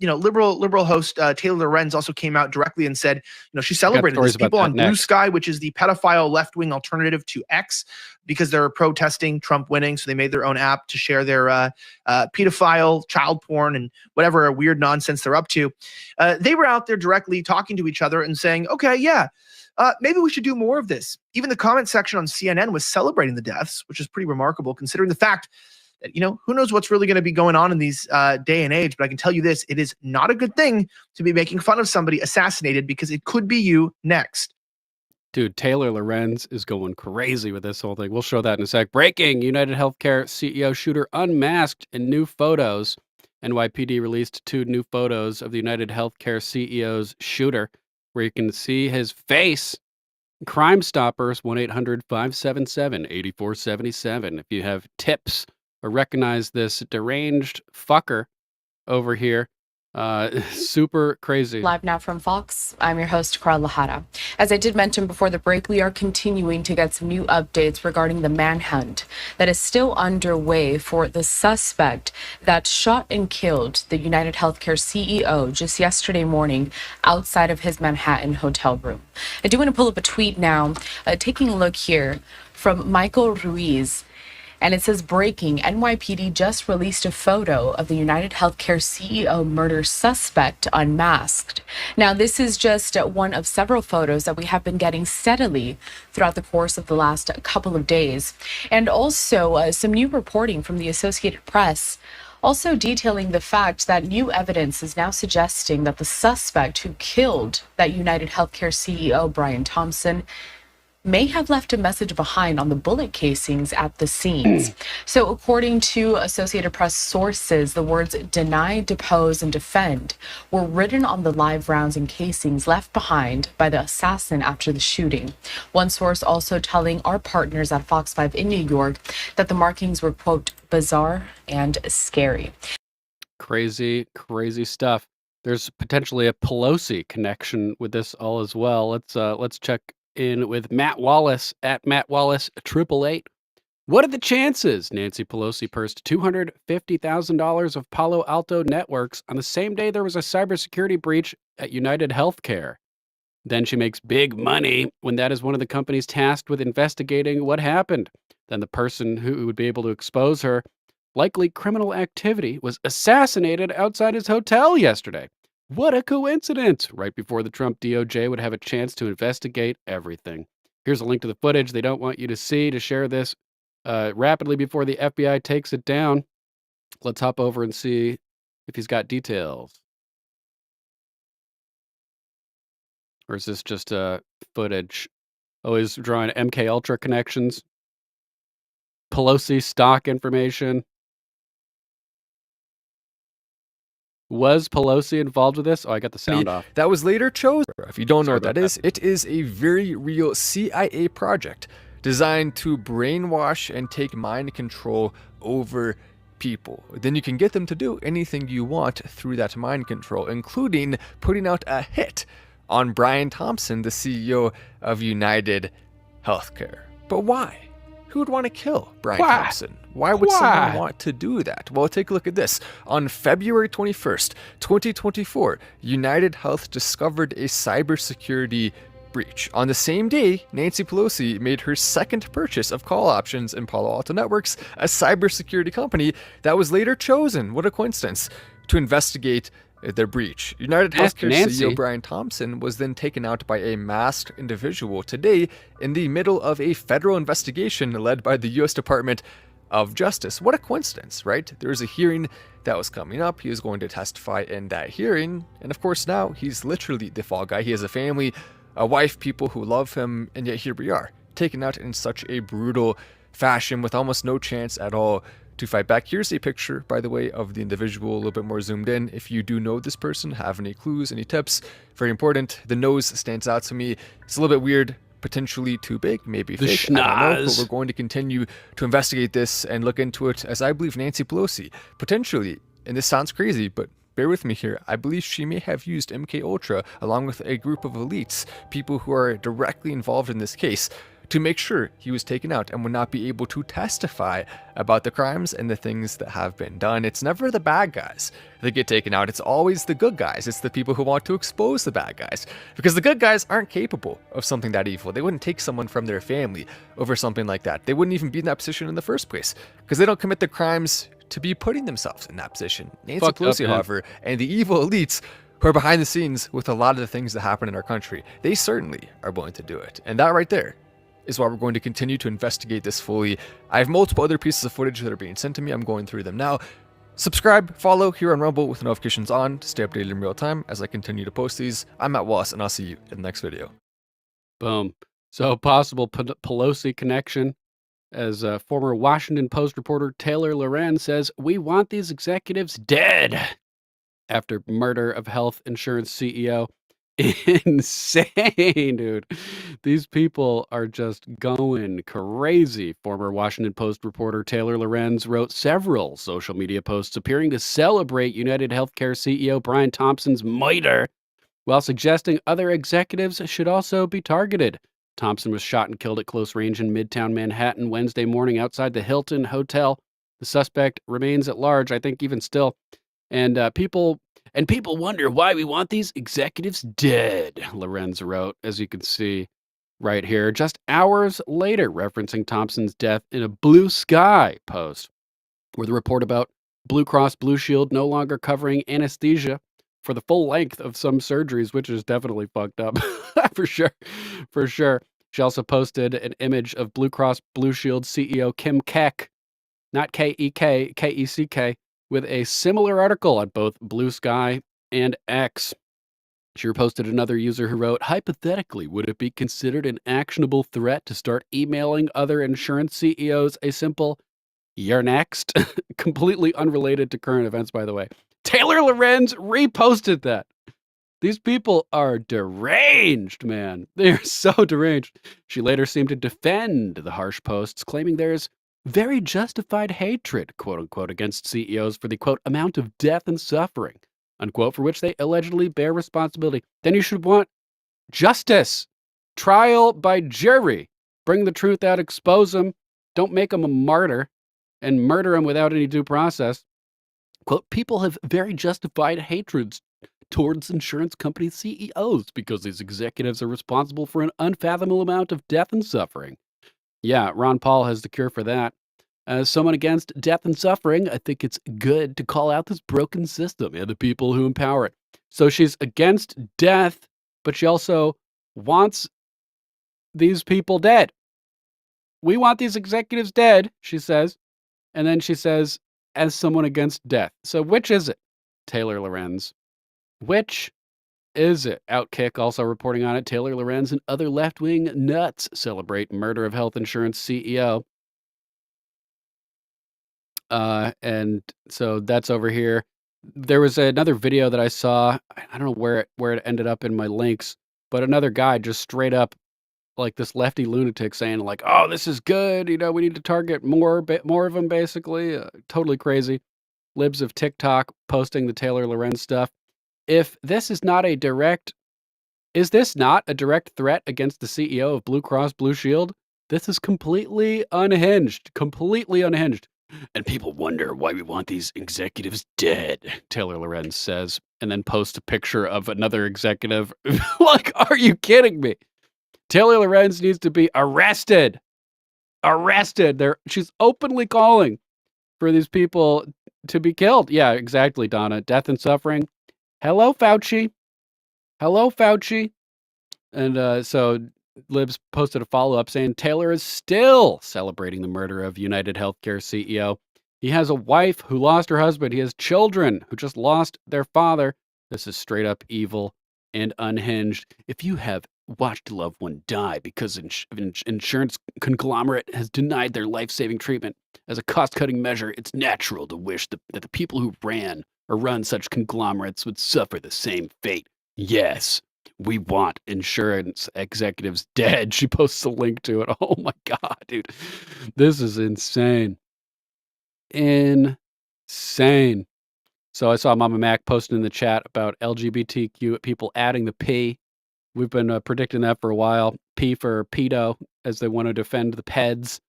Liberal host Taylor Lorenz also came out directly and said, she celebrated this. People on Blue Sky, which is the pedophile left-wing alternative to X, because they're protesting Trump winning, so they made their own app to share their pedophile, child porn, and whatever weird nonsense they're up to. They were out there directly talking to each other and saying, okay, yeah, maybe we should do more of this. Even the comment section on CNN was celebrating the deaths, which is pretty remarkable considering the fact that, who knows what's really going to be going on in these day and age. But I can tell you this, it is not a good thing to be making fun of somebody assassinated, because it could be you next. Dude, Taylor Lorenz is going crazy with this whole thing. We'll show that in a sec. Breaking: United Healthcare CEO shooter unmasked in new photos. NYPD released 2 new photos of the United Healthcare CEO's shooter, where you can see his face. Crime Stoppers, 1-800-577-8477. If you have tips or recognize this deranged fucker over here, Super crazy. Live now from Fox, I'm your host, Carla Lara. As I did mention before the break, we are continuing to get some new updates regarding the manhunt that is still underway for the suspect that shot and killed the United Healthcare CEO just yesterday morning outside of his Manhattan hotel room. I do want to pull up a tweet now, taking a look here from Michael Ruiz. And it says, breaking, NYPD just released a photo of the United Healthcare CEO murder suspect unmasked. Now, this is just one of several photos that we have been getting steadily throughout the course of the last couple of days. And also some new reporting from the Associated Press, also detailing the fact that new evidence is now suggesting that the suspect who killed that United Healthcare CEO, Brian Thompson, may have left a message behind on the bullet casings at the scenes. So according to Associated Press sources, the words deny, depose, and defend were written on the live rounds and casings left behind by the assassin after the shooting. One source also telling our partners at Fox 5 in New York that the markings were, quote, bizarre and scary. Crazy, crazy stuff. There's potentially a Pelosi connection with this all as well. Let's check in with Matt Wallace at Matt Wallace 888. What are the chances Nancy Pelosi pursed $250,000 of Palo Alto networks on the same day there was a cybersecurity breach at United Healthcare? Then she makes big money when that is one of the companies tasked with investigating what happened. Then the person who would be able to expose her likely criminal activity was assassinated outside his hotel yesterday. What a coincidence! Right before the Trump DOJ would have a chance to investigate everything. Here's a link to the footage they don't want you to see to share this rapidly before the FBI takes it down. Let's hop over and see if he's got details. Or is this just footage? Oh, he's drawing MK Ultra connections. Pelosi stock information. Was Pelosi involved with this? Oh, I got the sound off. That was later chosen. If you don't know what that is, it is a very real CIA project designed to brainwash and take mind control over people. Then you can get them to do anything you want through that mind control, including putting out a hit on Brian Thompson, the CEO of United Healthcare. But why? Who would want to kill Brian Thompson? Why would someone want to do that? Well, take a look at this. On February 21st, 2024, United Health discovered a cybersecurity breach. On the same day, Nancy Pelosi made her second purchase of call options in Palo Alto Networks, a cybersecurity company that was later chosen, what a coincidence, to investigate their breach. United Healthcare CEO Brian Thompson was then taken out by a masked individual today in the middle of a federal investigation led by the U.S. Department of Justice. What a coincidence, right? There was a hearing that was coming up. He was going to testify in that hearing. And of course, now he's literally the fall guy. He has a family, a wife, people who love him. And yet here we are, taken out in such a brutal fashion with almost no chance at all to fight back. Here's a picture, by the way, of the individual, a little bit more zoomed in. If you do know this person, have any clues, any tips, very important. The nose stands out to me. It's a little bit weird, potentially too big, maybe the fake. I don't know, but we're going to continue to investigate this and look into it, as I believe Nancy Pelosi, potentially, and this sounds crazy, but bear with me here, I believe she may have used MK Ultra along with a group of elites, people who are directly involved in this case, to make sure he was taken out and would not be able to testify about the crimes and the things that have been done. It's never the bad guys that get taken out. It's always the good guys. It's the people who want to expose the bad guys, because the good guys aren't capable of something that evil. They wouldn't take someone from their family over something like that. They wouldn't even be in that position in the first place, because they don't commit the crimes to be putting themselves in that position. Nancy Pelosi, however, and the evil elites who are behind the scenes with a lot of the things that happen in our country, they certainly are willing to do it. And that right there is why we're going to continue to investigate this fully. I have multiple other pieces of footage that are being sent to me. I'm going through them now. Subscribe, follow here on Rumble with notifications on to stay updated in real time as I continue to post these. I'm Matt Wallace, and I'll see you in the next video. Boom. So possible Pelosi connection. As former Washington Post reporter Taylor Loren says, we want these executives dead after murder of health insurance CEO. insane, dude. These people are just going crazy. Former Washington Post reporter Taylor Lorenz wrote several social media posts appearing to celebrate United Healthcare CEO Brian Thompson's murder, while suggesting other executives should also be targeted. Thompson was shot and killed at close range in Midtown Manhattan Wednesday morning outside the Hilton Hotel. The suspect remains at large, I think, even still. And people wonder why we want these executives dead, Lorenz wrote, as you can see right here, just hours later, referencing Thompson's death in a Blue Sky post, with a report about Blue Cross Blue Shield no longer covering anesthesia for the full length of some surgeries, which is definitely fucked up. For sure. She also posted an image of Blue Cross Blue Shield CEO Kim Keck, not K-E-K, K-E-C-K, with a similar article on both Blue Sky and X. She reposted another user who wrote, hypothetically, would it be considered an actionable threat to start emailing other insurance CEOs a simple, you're next? Completely unrelated to current events, by the way. Taylor Lorenz reposted that. These people are deranged, man. They're so deranged. She later seemed to defend the harsh posts, claiming there's very justified hatred, quote unquote, against CEOs for the, quote, amount of death and suffering, unquote, for which they allegedly bear responsibility. Then you should want justice, trial by jury, bring the truth out, expose them, don't make them a martyr, and murder him without any due process. Quote, people have very justified hatreds towards insurance company CEOs because these executives are responsible for an unfathomable amount of death and suffering. Yeah, Ron Paul has the cure for that. As someone against death and suffering, I think it's good to call out this broken system and the people who empower it. So she's against death, but she also wants these people dead. We want these executives dead, she says. And then she says, as someone against death. So which is it, Taylor Lorenz? Which is it? Outkick also reporting on it. Taylor Lorenz and other left-wing nuts celebrate murder of health insurance CEO. And so that's over here. There was another video that I saw. I don't know where it ended up in my links, but another guy just straight up, like this lefty lunatic, saying like, "Oh, this is good. You know, we need to target more of them." Basically, totally crazy. Libs of TikTok posting the Taylor Lorenz stuff. If this is not a direct, is this not a direct threat against the CEO of Blue Cross Blue Shield? This is completely unhinged. And people wonder why we want these executives dead, Taylor Lorenz says, and then posts a picture of another executive. Like, are you kidding me? Taylor Lorenz needs to be arrested. She's openly calling for these people to be killed. Yeah, exactly, Donna. Death and suffering. Hello, Fauci. And so Libs posted a follow-up saying Taylor is still celebrating the murder of United Healthcare CEO. He has a wife who lost her husband. He has children who just lost their father. This is straight up evil and unhinged. If you have watched a loved one die because an insurance conglomerate has denied their life-saving treatment as a cost-cutting measure, it's natural to wish that the people who ran or run such conglomerates would suffer the same fate. Yes, we want insurance executives dead. She posts a link to it. Oh my God, dude. This is insane. Insane. So I saw Mama Mac posting in the chat about LGBTQ people adding the P. We've been predicting that for a while. P for pedo, as they want to defend the peds,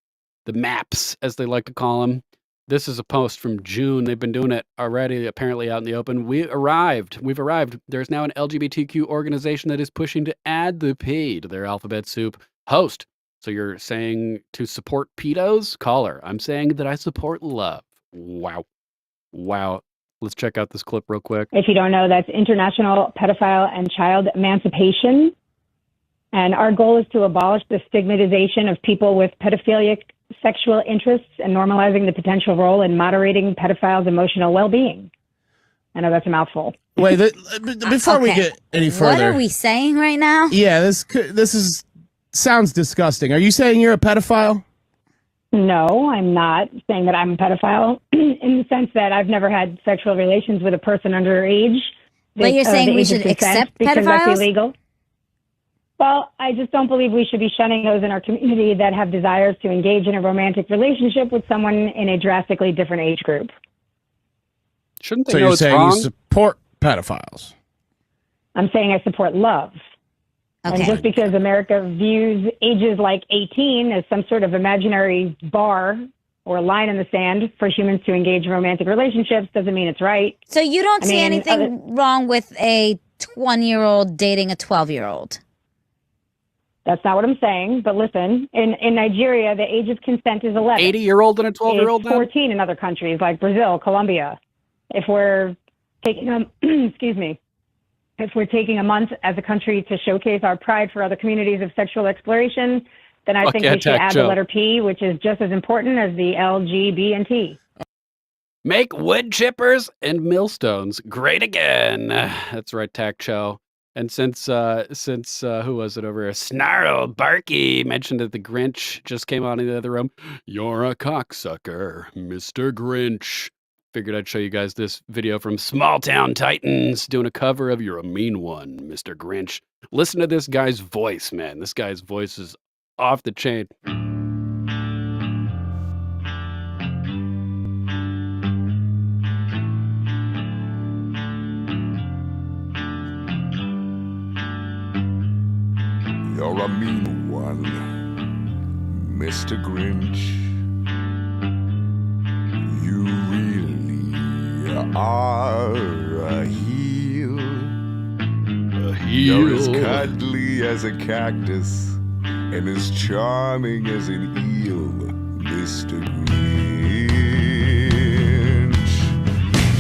the MAPs, as they like to call them. This is a post from June. They've been doing it already, apparently out in the open. We've arrived. There's now an LGBTQ organization that is pushing to add the P to their alphabet soup. Host. So you're saying to support pedos? Caller. I'm saying that I support love. Wow. Let's check out this clip real quick. If you don't know, that's International Pedophile and Child Emancipation. And our goal is to abolish the stigmatization of people with pedophilic sexual interests and normalizing the potential role in moderating pedophiles' emotional well-being. I know that's a mouthful. Wait, before we get any further, what are we saying right now? Yeah, this sounds disgusting. Are you saying you're a pedophile? No, I'm not saying that I'm a pedophile in the sense that I've never had sexual relations with a person underage. But you're saying the we age of should consent accept because that's pedophiles? illegal. Well, I just don't believe we should be shunning those in our community that have desires to engage in a romantic relationship with someone in a drastically different age group. Shouldn't they So know you're it's saying wrong? you support pedophiles? I'm saying I support love. Okay. And just because America views ages like 18 as some sort of imaginary bar or line in the sand for humans to engage in romantic relationships doesn't mean it's right. So you don't I see mean, anything wrong with a 20-year-old dating a 12-year-old? That's not what I'm saying. But listen, in Nigeria, the age of consent is 11. 80-year-old and a 12-year-old? It's 14 in other countries like Brazil, Colombia. If we're taking if we're taking a month as a country to showcase our pride for other communities of sexual exploration, then I think we should add the letter P, which is just as important as the L, G, B, and T. Make wood chippers and millstones great again. That's right, Tac-Cho. And since who was it over here? Snarl Barky mentioned that the Grinch just came on in the other room. You're a cocksucker, Mr. Grinch. Figured I'd show you guys this video from Small Town Titans doing a cover of You're a Mean One, Mr. Grinch. Listen to this guy's voice, man. This guy's voice is off the chain. You're a mean one, Mr. Grinch. You really are a heel. You're as cuddly as a cactus and as charming as an eel, Mr. Grinch.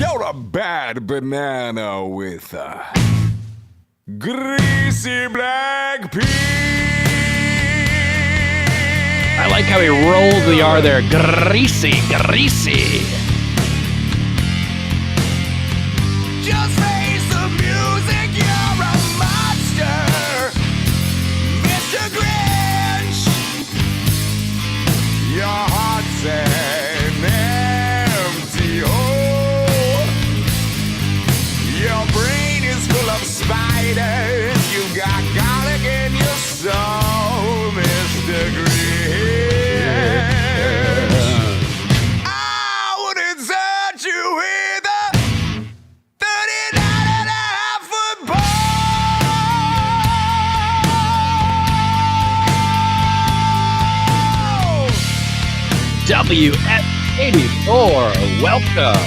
You're a bad banana with a greasy black pea. I like how he rolled the R there. Greasy, greasy. Just face the music, you're a monster, Mr. Grinch. Your heart's an empty hole. Your brain is full of spiders. You got garlic in your soul, Mr. Grinch. I would insert you with a 39.5-foot pole. WF84, welcome.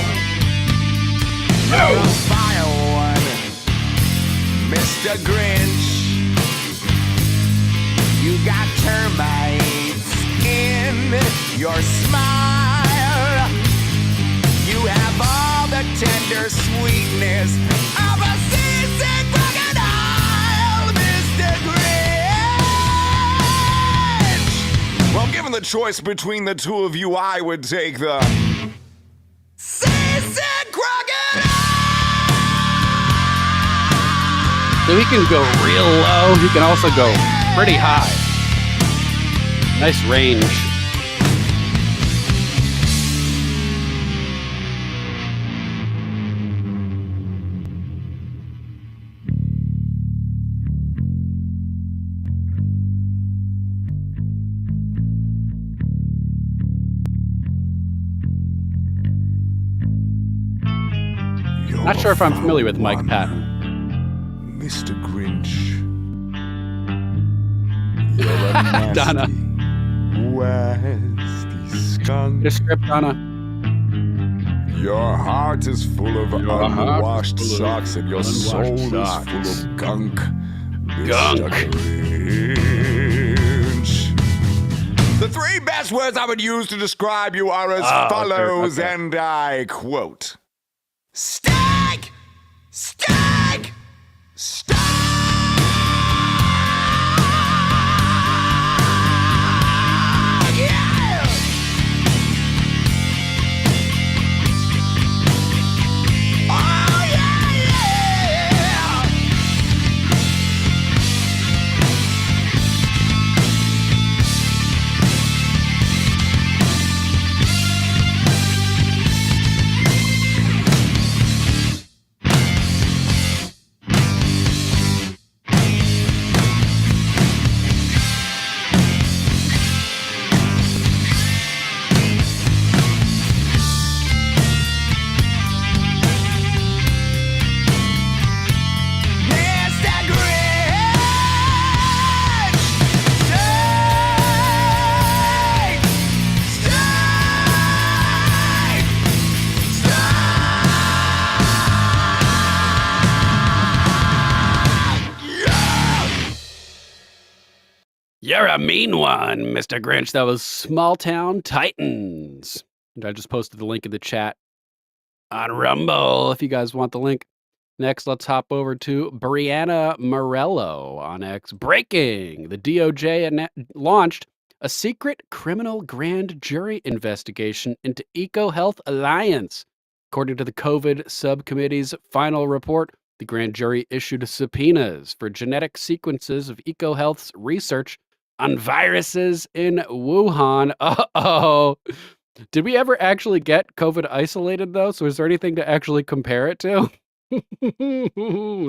You're a vile one, Mr. Grinch. You got termites in your smile. You have all the tender sweetness of a seasick crocodile, Mr. Grinch. Well, given the choice between the two of you, I would take the seasick crocodile. So he can go real low. He can also go pretty high. Nice range. Not sure if I'm familiar with Mike Patton. Mr. Grinch. You're a nasty, Donna. wasty skunk. Your script, Donna. Your heart is full of unwashed socks and your soul is full socks. of gunk, Mr. Gunk. Grinch. The three best words I would use to describe you are as follows, okay. and I quote: Stag! Stag! Stag! Yeah! Oh, yeah, yeah! You're a mean one, Mr. Grinch. That was Small Town Titans. And I just posted the link in the chat on Rumble if you guys want the link. Next, let's hop over to Brianna Morello on X. Breaking! The DOJ launched a secret criminal grand jury investigation into EcoHealth Alliance. According to the COVID subcommittee's final report, the grand jury issued subpoenas for genetic sequences of EcoHealth's research on viruses in Wuhan. Uh-oh. Did we ever actually get COVID isolated, though? So is there anything to actually compare it to?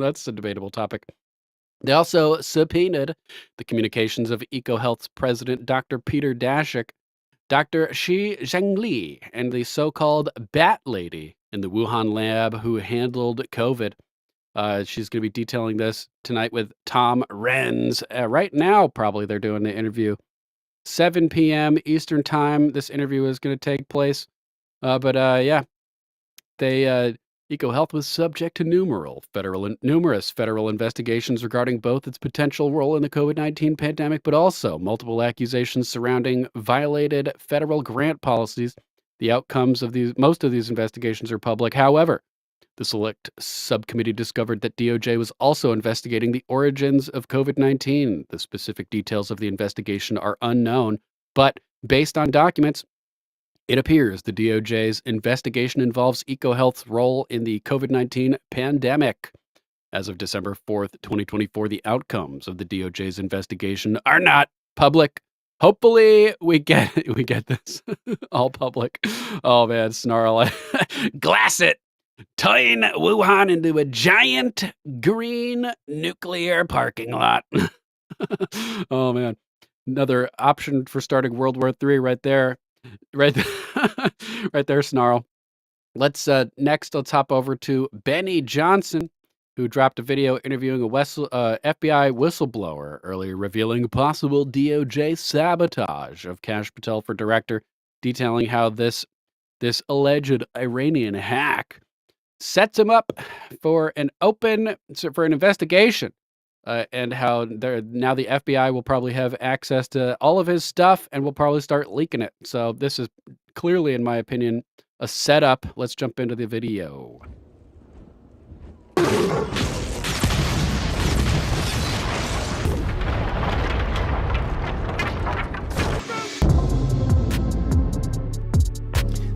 That's a debatable topic. They also subpoenaed the communications of EcoHealth's president, Dr. Peter Daszak, Dr. Shi Zhengli, and the so-called Bat Lady in the Wuhan lab who handled COVID. She's going to be detailing this tonight with Tom Renz. Right now, probably they're doing the interview. 7 p.m. Eastern Time, this interview is going to take place. EcoHealth was subject to numerous federal investigations regarding both its potential role in the COVID-19 pandemic, but also multiple accusations surrounding violated federal grant policies. The outcomes of most of these investigations are public. However, the select subcommittee discovered that DOJ was also investigating the origins of COVID-19. The specific details of the investigation are unknown, but based on documents, it appears the DOJ's investigation involves EcoHealth's role in the COVID-19 pandemic. As of December 4th, 2024, the outcomes of the DOJ's investigation are not public. Hopefully we get this all public. Oh man, snarl. Glass it. Turn Wuhan into a giant green nuclear parking lot. Oh man. Another option for starting World War III right there. Right there, Snarl. Let's hop over to Benny Johnson, who dropped a video interviewing a FBI whistleblower earlier, revealing possible DOJ sabotage of Kash Patel for director, detailing how this alleged Iranian hack sets him up for an investigation. And how now the FBI will probably have access to all of his stuff and will probably start leaking it. So this is clearly, in my opinion, a setup. Let's jump into the video.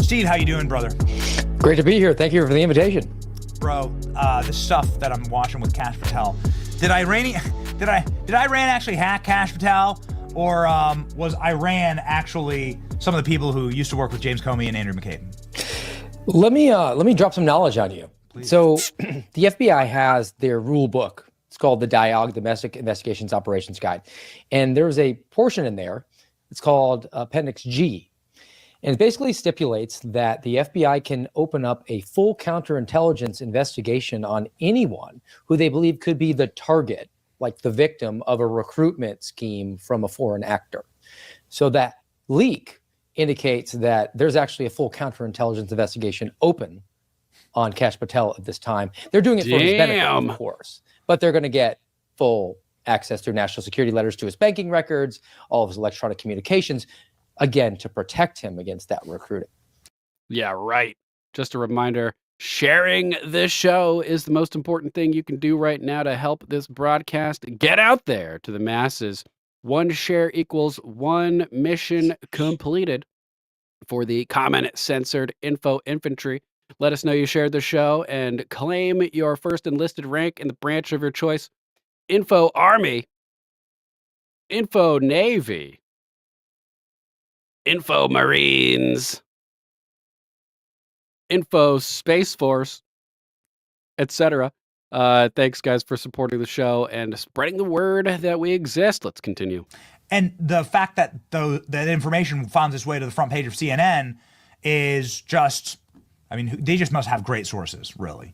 Steve, how you doing, brother? Great to be here. Thank you for the invitation. Bro, the stuff that I'm watching with Kash Patel. Did Iran actually hack Kash Patel, or was Iran actually some of the people who used to work with James Comey and Andrew McCabe? Let me drop some knowledge on you. Please. So the FBI has their rule book. It's called the DIOG, Domestic Investigations Operations Guide. And there's a portion in there, it's called Appendix G. And it basically stipulates that the FBI can open up a full counterintelligence investigation on anyone who they believe could be the target, like the victim of a recruitment scheme from a foreign actor. So that leak indicates that there's actually a full counterintelligence investigation open on Kash Patel at this time. They're doing it for his benefit, of course, but they're going to get full access through national security letters to his banking records, all of his electronic communications, again, to protect him against that recruiting. Yeah, right. Just a reminder, sharing this show is the most important thing you can do right now to help this broadcast get out there to the masses. 1 share equals 1 mission completed. For the comment-censored info infantry, let us know you shared the show and claim your first enlisted rank in the branch of your choice. Info Army, Info Navy, Info Marines, Info Space Force, etc. Thanks, guys, for supporting the show and spreading the word that we exist. Let's continue. And the fact that that information found its way to the front page of CNN is just, I mean, they just must have great sources, really.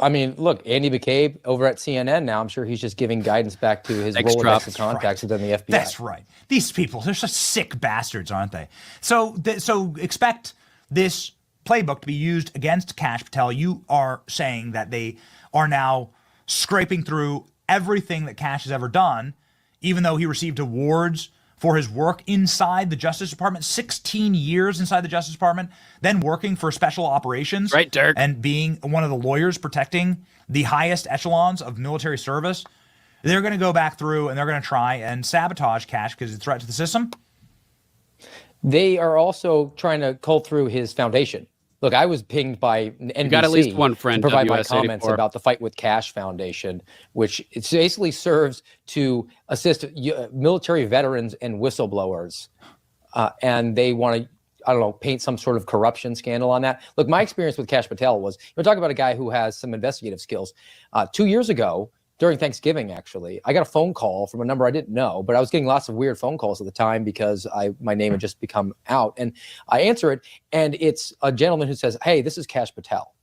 I mean, look, Andy McCabe over at CNN now, I'm sure he's just giving guidance back to his Rolodex of contacts within the FBI. That's right. These people, they're such sick bastards, aren't they? So expect this playbook to be used against Kash Patel. You are saying that they are now scraping through everything that Kash has ever done, even though he received awards for his work inside the Justice Department, 16 years inside the Justice Department, then working for special operations, right, Dirk, and being one of the lawyers protecting the highest echelons of military service. They're going to go back through and they're going to try and sabotage Kash because it's a threat to the system. They are also trying to cull through his foundation. Look, I was pinged by NBC you got at least one friend, to provide my WS84. comments about the Fight with Cash Foundation, which it basically serves to assist military veterans and whistleblowers. And they want to, I don't know, paint some sort of corruption scandal on that. Look, my experience with Kash Patel was, we're talking about a guy who has some investigative skills. 2 years ago, during Thanksgiving, actually, I got a phone call from a number I didn't know, but I was getting lots of weird phone calls at the time because my name had just become out. And I answer it, and it's a gentleman who says, hey, this is Kash Patel,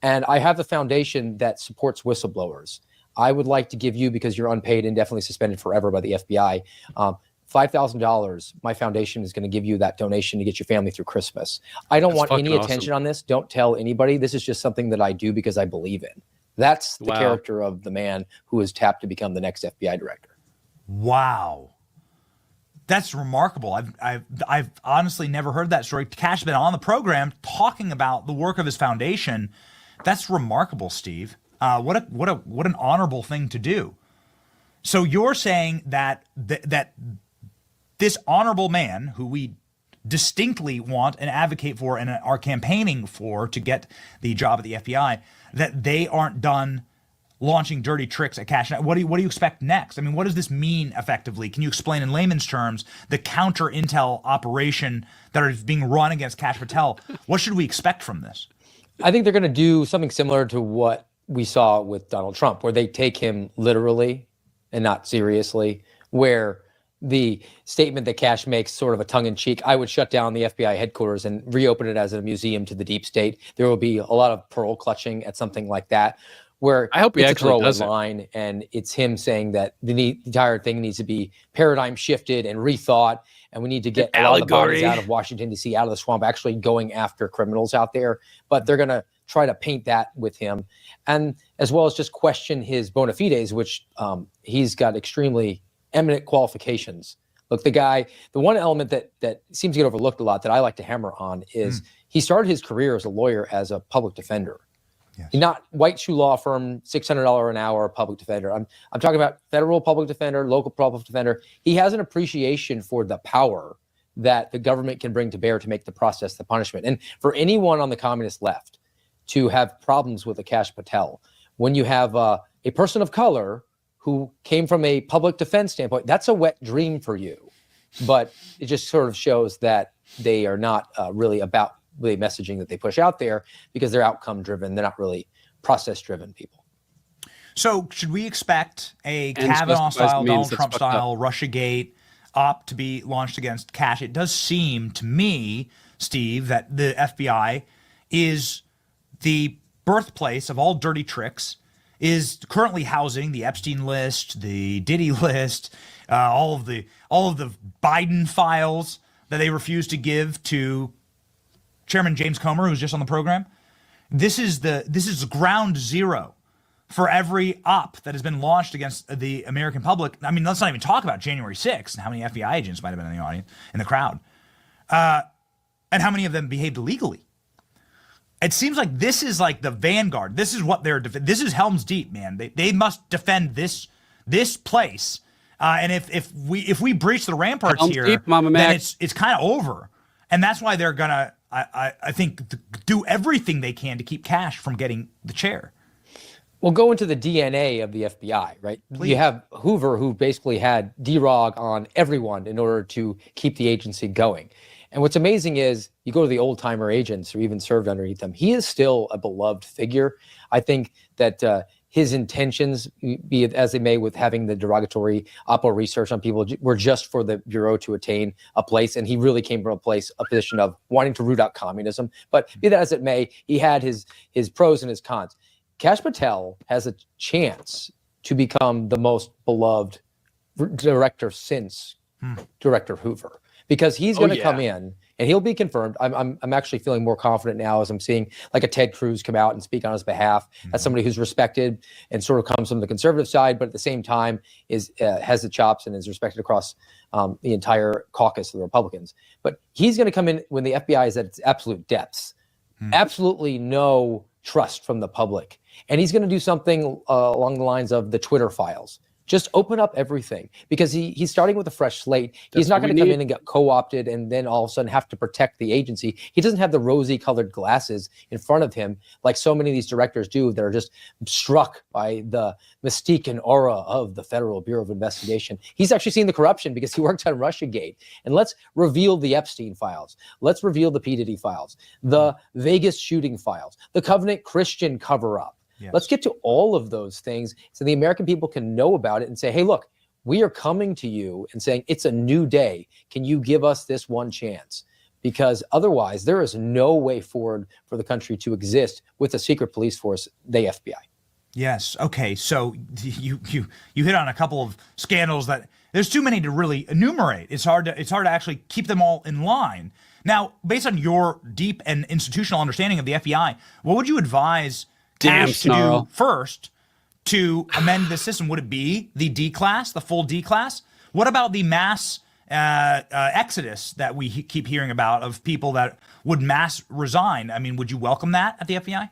and I have a foundation that supports whistleblowers. I would like to give you, because you're unpaid, indefinitely suspended forever by the FBI, $5,000. My foundation is going to give you that donation to get your family through Christmas. I don't want any attention on this. Don't tell anybody. This is just something that I do because I believe in. That's the character of the man who is tapped to become the next FBI director. Wow. That's remarkable. I've honestly never heard that story. Kash has been on the program talking about the work of his foundation. That's remarkable, Steve. What an honorable thing to do. So you're saying that that this honorable man, who we distinctly want and advocate for and are campaigning for to get the job at the FBI, that they aren't done launching dirty tricks at Kash. What do you expect next? I mean, what does this mean effectively? Can you explain in layman's terms the counter intel operation that is being run against Kash Patel? What should we expect from this? I think they're going to do something similar to what we saw with Donald Trump, where they take him literally and not seriously, where the statement that Kash makes sort of a tongue-in-cheek, I would shut down the FBI headquarters and reopen it as a museum to the deep state. There will be a lot of pearl clutching at something like that, where I hope he it's a actually throwaway does it. line, and it's him saying that the entire thing needs to be paradigm shifted and rethought, and we need to get a lot of the bodies out of Washington, D.C., out of the swamp, actually going after criminals out there. But they're going to try to paint that with him, and as well as just question his bona fides, which he's got extremely eminent qualifications. Look, the one element that seems to get overlooked a lot that I like to hammer on is he started his career as a lawyer, as a public defender. Yes. Not white shoe law firm, $600 an hour public defender. I'm talking about federal public defender, local public defender. He has an appreciation for the power that the government can bring to bear to make the process the punishment. And for anyone on the communist left to have problems with a Kash Patel, when you have a person of color who came from a public defense standpoint, that's a wet dream for you. But it just sort of shows that they are not really about the messaging that they push out there, because they're outcome driven. They're not really process driven people. So should we expect a Kavanaugh style, Donald Trump style, Russiagate op to be launched against Kash? It does seem to me, Steve, that the FBI is the birthplace of all dirty tricks, is currently housing the Epstein list, the Diddy list, all of the Biden files that they refuse to give to Chairman James Comer, who's just on the program. This is ground zero for every op that has been launched against the American public. I mean, let's not even talk about January 6th and how many FBI agents might have been in the audience, in the crowd, and how many of them behaved illegally. It seems like this is like the vanguard. This is what they're this is Helm's Deep, man. They must defend this place. And if we breach the ramparts Helm's here, Deep, Mama then Mac. it's kind of over. And that's why they're gonna, I think, do everything they can to keep Kash from getting the chair. We'll go into the DNA of the FBI, right? Please. You have Hoover, who basically had DROG on everyone in order to keep the agency going. And what's amazing is you go to the old timer agents who even served underneath them. He is still a beloved figure. I think that his intentions, be it as they may with having the derogatory Oppo research on people, were just for the Bureau to attain a place. And he really came from a position of wanting to root out communism. But be that as it may, he had his pros and his cons. Kash Patel has a chance to become the most beloved director since Director Hoover, because he's going to come in and he'll be confirmed. I'm actually feeling more confident now as I'm seeing like a Ted Cruz come out and speak on his behalf as somebody who's respected and sort of comes from the conservative side, but at the same time has the chops and is respected across the entire caucus of the Republicans. But he's going to come in when the FBI is at its absolute depths, absolutely no trust from the public. And he's going to do something along the lines of the Twitter files. Just open up everything, because he's starting with a fresh slate. He's not going to come in and get co-opted and then all of a sudden have to protect the agency. He doesn't have the rosy colored glasses in front of him like so many of these directors do that are just struck by the mystique and aura of the Federal Bureau of Investigation. He's actually seen the corruption because he worked on Russiagate. And let's reveal the Epstein files. Let's reveal the P. Diddy files, the Vegas shooting files, the Covenant Christian cover-up. Yes. Let's get to all of those things so the American people can know about it and say, hey, look, we are coming to you and saying it's a new day. Can you give us this one chance? Because otherwise, there is no way forward for the country to exist with a secret police force, the FBI. Yes. Okay. So you hit on a couple of scandals that there's too many to really enumerate. It's hard to actually keep them all in line. Now, based on your deep and institutional understanding of the FBI, what would you advise Cash to do first to amend the system? Would it be the D class, the full D class? What about the mass exodus that we keep hearing about of people that would mass resign? I mean, would you welcome that at the FBI?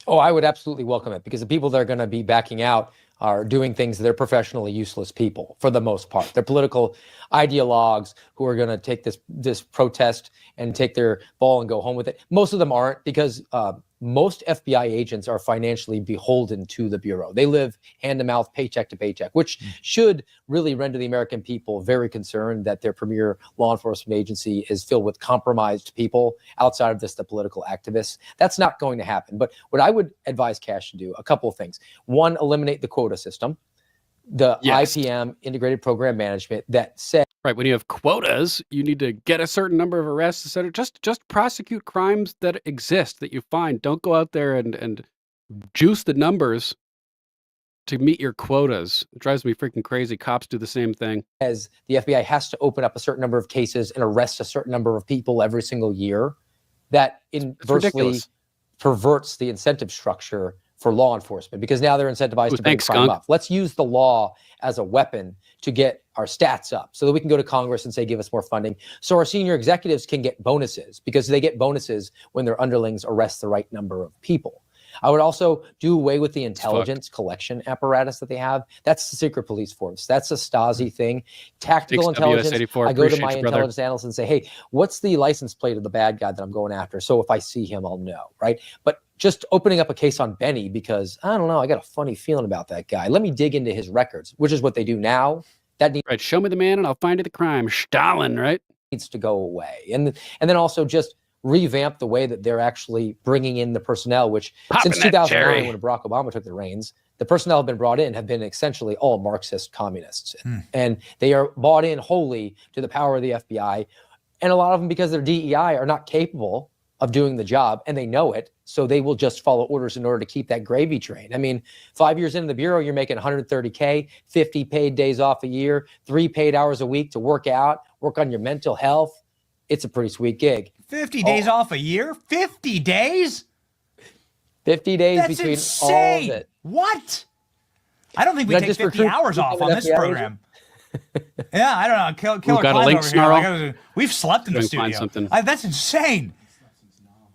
Oh, I would absolutely welcome it, because the people that are going to be backing out are doing things. They're professionally useless people for the most part. They're political ideologues who are going to take this protest and take their ball and go home with it. Most of them aren't, because most FBI agents are financially beholden to the Bureau. They live hand to mouth, paycheck to paycheck, which should really render the American people very concerned that their premier law enforcement agency is filled with compromised people outside of the political activists. That's not going to happen. But what I would advise Cash to do, a couple of things. One, eliminate the quota system, the IPM, integrated program management, that said, right, when you have quotas, you need to get a certain number of arrests, etc. Just prosecute crimes that exist, that you find. Don't go out there and juice the numbers to meet your quotas. It drives me freaking crazy. Cops do the same thing. As the FBI has to open up a certain number of cases and arrest a certain number of people every single year, that inversely perverts the incentive structure for law enforcement, because now they're incentivized to bring crime up. Let's use the law as a weapon to get our stats up so that we can go to Congress and say, give us more funding. So our senior executives can get bonuses, because they get bonuses when their underlings arrest the right number of people. I would also do away with the intelligence collection apparatus that they have. That's the secret police force. That's a Stasi thing. Tactical intelligence. I go to my intelligence analyst and say, hey, what's the license plate of the bad guy that I'm going after? So if I see him, I'll know, right? But just opening up a case on Benny because, I don't know, I got a funny feeling about that guy. Let me dig into his records, which is what they do now. That needs right. Show me the man and I'll find you the crime. Stalin, right? Needs to go away. And then also just revamp the way that they're actually bringing in the personnel, which since 2009, when Barack Obama took the reins, the personnel have been brought in have been essentially all Marxist communists. And they are bought in wholly to the power of the FBI. And a lot of them, because they're DEI, are not capable of doing the job, and they know it. So they will just follow orders in order to keep that gravy train. I mean, 5 years into the Bureau, you're making $130K, 50 paid days off a year, 3 paid hours a week to work out, work on your mental health. It's a pretty sweet gig. 50 days off a year? 50 days? 50 days That's between insane. all of it. What? I don't think we take 50 hours off on this program. Yeah, I don't know. Killer got a Clive link, over Snarl? here. We've slept in the studio. That's insane.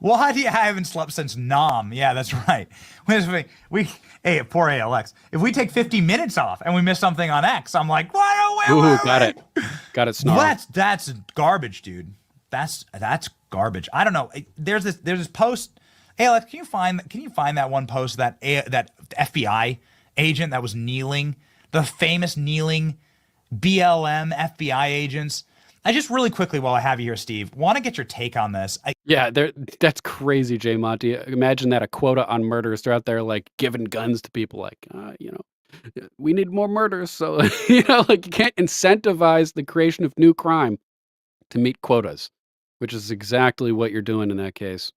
Well, I haven't slept since Nam. Yeah, that's right. Hey, poor ALX. If we take 50 minutes off and we miss something on X, I'm like, what? Got it. Got it, Snarl. That's garbage, dude. That's garbage. I don't know. There's this post. ALX, can you find that one post that FBI agent that was kneeling, the famous kneeling BLM FBI agents? I just really quickly, while I have you here, Steve, want to get your take on this. That's crazy, Jay Monty. Imagine that a quota on murders. They're out there like giving guns to people, like, we need more murders. So, like you can't incentivize the creation of new crime to meet quotas, which is exactly what you're doing in that case.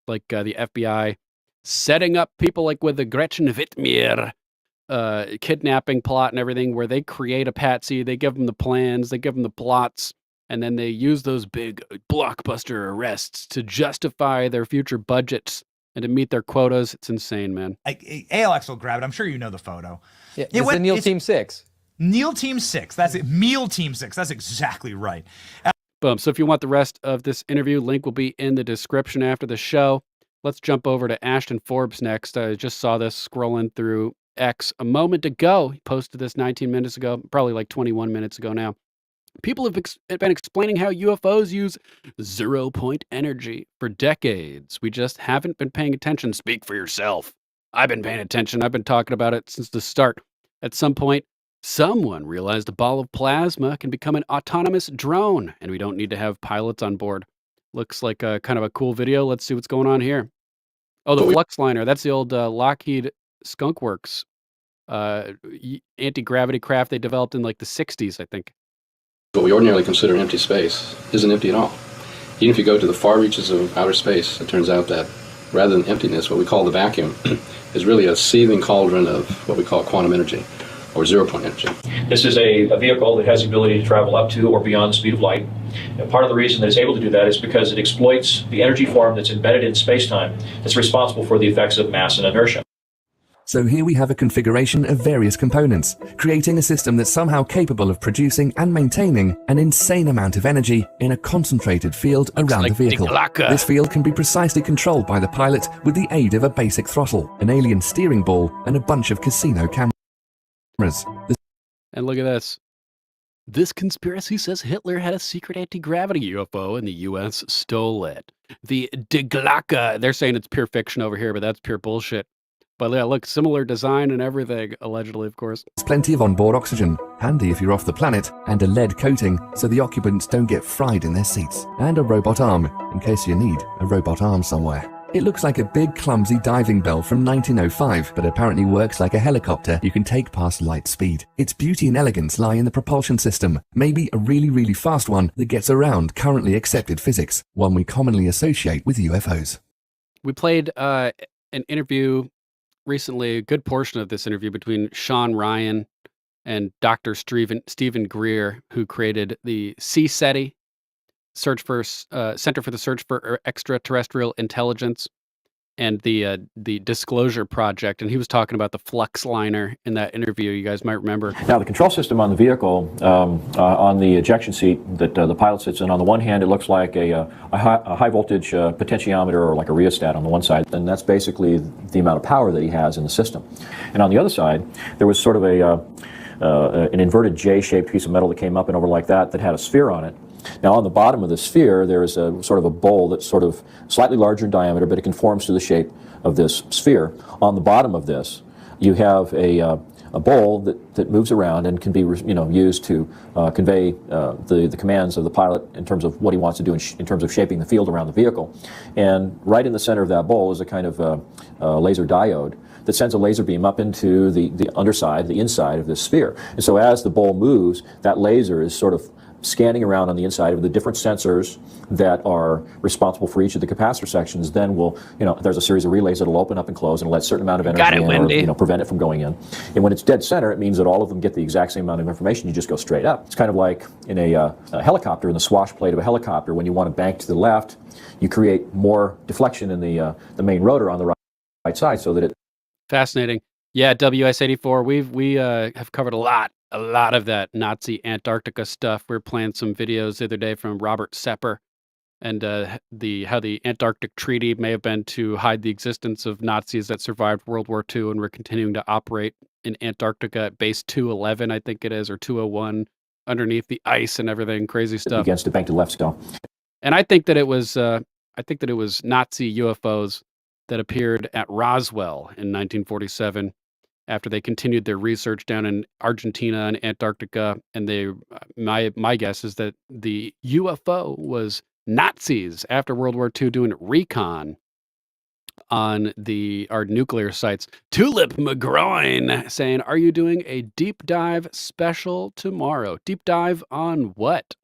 Like the FBI setting up people like with the Gretchen Whitmer kidnapping plot and everything, where they create a patsy, they give them the plans, they give them the plots. and then they use those big blockbuster arrests to justify their future budgets and to meet their quotas. It's insane, man. ALX will grab it. I'm sure you know the photo. Yeah, it's the Neil Team 6. Neil Team 6. That's it. Meal Team 6. That's exactly right. Boom. So if you want the rest of this interview, link will be in the description after the show. Let's jump over to Ashton Forbes next. I just saw this scrolling through X a moment ago. He posted this 19 minutes ago, probably like 21 minutes ago now. People have been explaining how UFOs use zero-point energy for decades. We just haven't been paying attention. Speak for yourself. I've been paying attention. I've been talking about it since the start. At some point, someone realized a ball of plasma can become an autonomous drone, and we don't need to have pilots on board. Looks like a kind of a cool video. Let's see what's going on here. Oh, the Flux Liner. That's the old Lockheed Skunk Works anti-gravity craft they developed in like the 60s, I think. What we ordinarily consider empty space isn't empty at all. Even if you go to the far reaches of outer space, it turns out that rather than emptiness, what we call the vacuum is really a seething cauldron of what we call quantum energy, or zero-point energy. This is a vehicle that has the ability to travel up to or beyond the speed of light. And part of the reason that it's able to do that is because it exploits the energy form that's embedded in space-time that's responsible for the effects of mass and inertia. So here we have a configuration of various components, creating a system that's somehow capable of producing and maintaining an insane amount of energy in a concentrated field around the vehicle. This field can be precisely controlled by the pilot with the aid of a basic throttle, an alien steering ball, and a bunch of casino cameras. And look at this. This conspiracy says Hitler had a secret anti-gravity UFO and the U.S. stole it. The Die Glocke, they're saying it's pure fiction over here, but that's pure bullshit. But yeah, look, similar design and everything, allegedly, of course. There's plenty of onboard oxygen, handy if you're off the planet, and a lead coating so the occupants don't get fried in their seats. And a robot arm, in case you need a robot arm somewhere. It looks like a big clumsy diving bell from 1905, but apparently works like a helicopter you can take past light speed. Its beauty and elegance lie in the propulsion system, maybe a really, really fast one that gets around currently accepted physics, one we commonly associate with UFOs. We played an interview recently, a good portion of this interview between Sean Ryan and Dr. Stephen Greer, who created the CSETI, Center for the Search for Extraterrestrial Intelligence, and the Disclosure Project. And he was talking about the Flux Liner in that interview. You guys might remember. Now, the control system on the vehicle, on the ejection seat that the pilot sits in, on the one hand, it looks like a high voltage potentiometer or like a rheostat on the one side. And that's basically the amount of power that he has in the system. And on the other side, there was sort of an inverted J-shaped piece of metal that came up and over like that had a sphere on it. Now, on the bottom of the sphere, there is a sort of a bowl that's sort of slightly larger in diameter, but it conforms to the shape of this sphere. On the bottom of this, you have a bowl that moves around and can be used to convey the commands of the pilot in terms of what he wants to do in terms of shaping the field around the vehicle. And right in the center of that bowl is a kind of laser diode that sends a laser beam up into the underside, the inside of this sphere. And so as the bowl moves, that laser is sort of scanning around on the inside of the different sensors that are responsible for each of the capacitor sections. Then there's a series of relays that'll open up and close and let a certain amount of energy in or prevent it from going in. And when it's dead center, it means that all of them get the exact same amount of information. You just go straight up. It's kind of like in a helicopter, in the swash plate of a helicopter, when you want to bank to the left, you create more deflection in the main rotor on the right side so that it... Fascinating. Yeah, WS84, we have covered a lot of that Nazi Antarctica stuff. We were playing some videos the other day from Robert Sepper and how the Antarctic Treaty may have been to hide the existence of Nazis that survived World War II and were continuing to operate in Antarctica at base 211, I think it is, or 201, underneath the ice and everything, crazy stuff. Against the bank to left still. And I think that it was Nazi UFOs that appeared at Roswell in 1947. After they continued their research down in Argentina and Antarctica, and my guess is that the UFO was Nazis after World War II doing recon on our nuclear sites. Tulip McGroin saying, "Are you doing a deep dive special tomorrow? Deep dive on what?"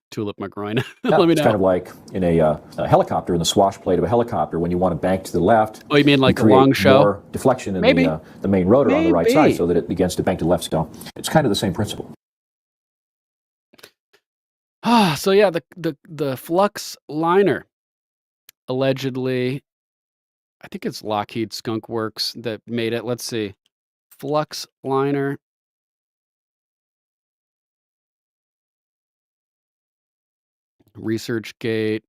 Tulip McGroin. Let me know. It's kind of like in a helicopter, in the swash plate of a helicopter, when you want to bank to the left. Oh, you mean like a long show? More deflection in the main rotor on the right side so that it begins to bank to the left still. It's kind of the same principle. So yeah, the Flux liner allegedly, I think it's Lockheed Skunk Works that made it. Let's see, Flux liner. ResearchGate,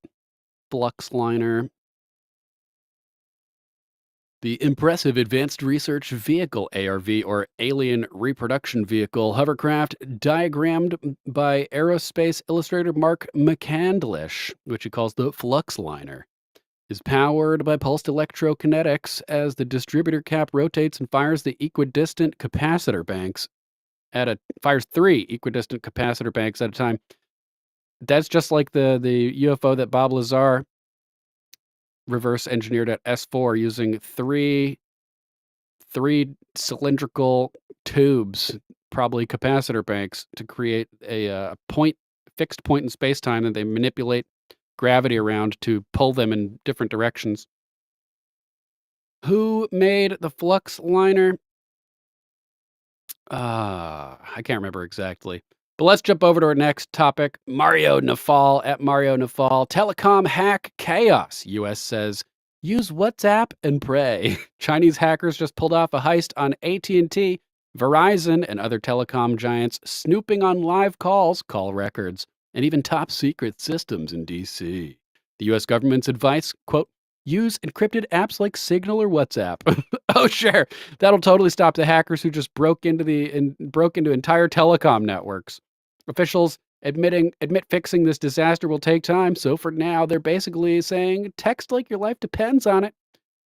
Flux liner. The Impressive Advanced Research Vehicle, ARV, or Alien Reproduction Vehicle hovercraft, diagrammed by aerospace illustrator Mark McCandlish, which he calls the Flux liner, is powered by pulsed electrokinetics as the distributor cap rotates and fires the equidistant capacitor banks fires 3 equidistant capacitor banks at a time. That's just like the UFO that Bob Lazar reverse engineered at S4 using three cylindrical tubes, probably capacitor banks, to create a fixed point in space-time that they manipulate gravity around to pull them in different directions. Who made the Flux liner? I can't remember exactly. But let's jump over to our next topic. Mario Nafal at Mario Nafal. Telecom hack chaos. U.S. says, use WhatsApp and pray. Chinese hackers just pulled off a heist on AT&T, Verizon, and other telecom giants, snooping on live calls, call records, and even top secret systems in D.C. The U.S. government's advice, quote, use encrypted apps like Signal or WhatsApp. Oh, sure. That'll totally stop the hackers who just broke into entire telecom networks. Officials admit fixing this disaster will take time. So for now, they're basically saying text like your life depends on it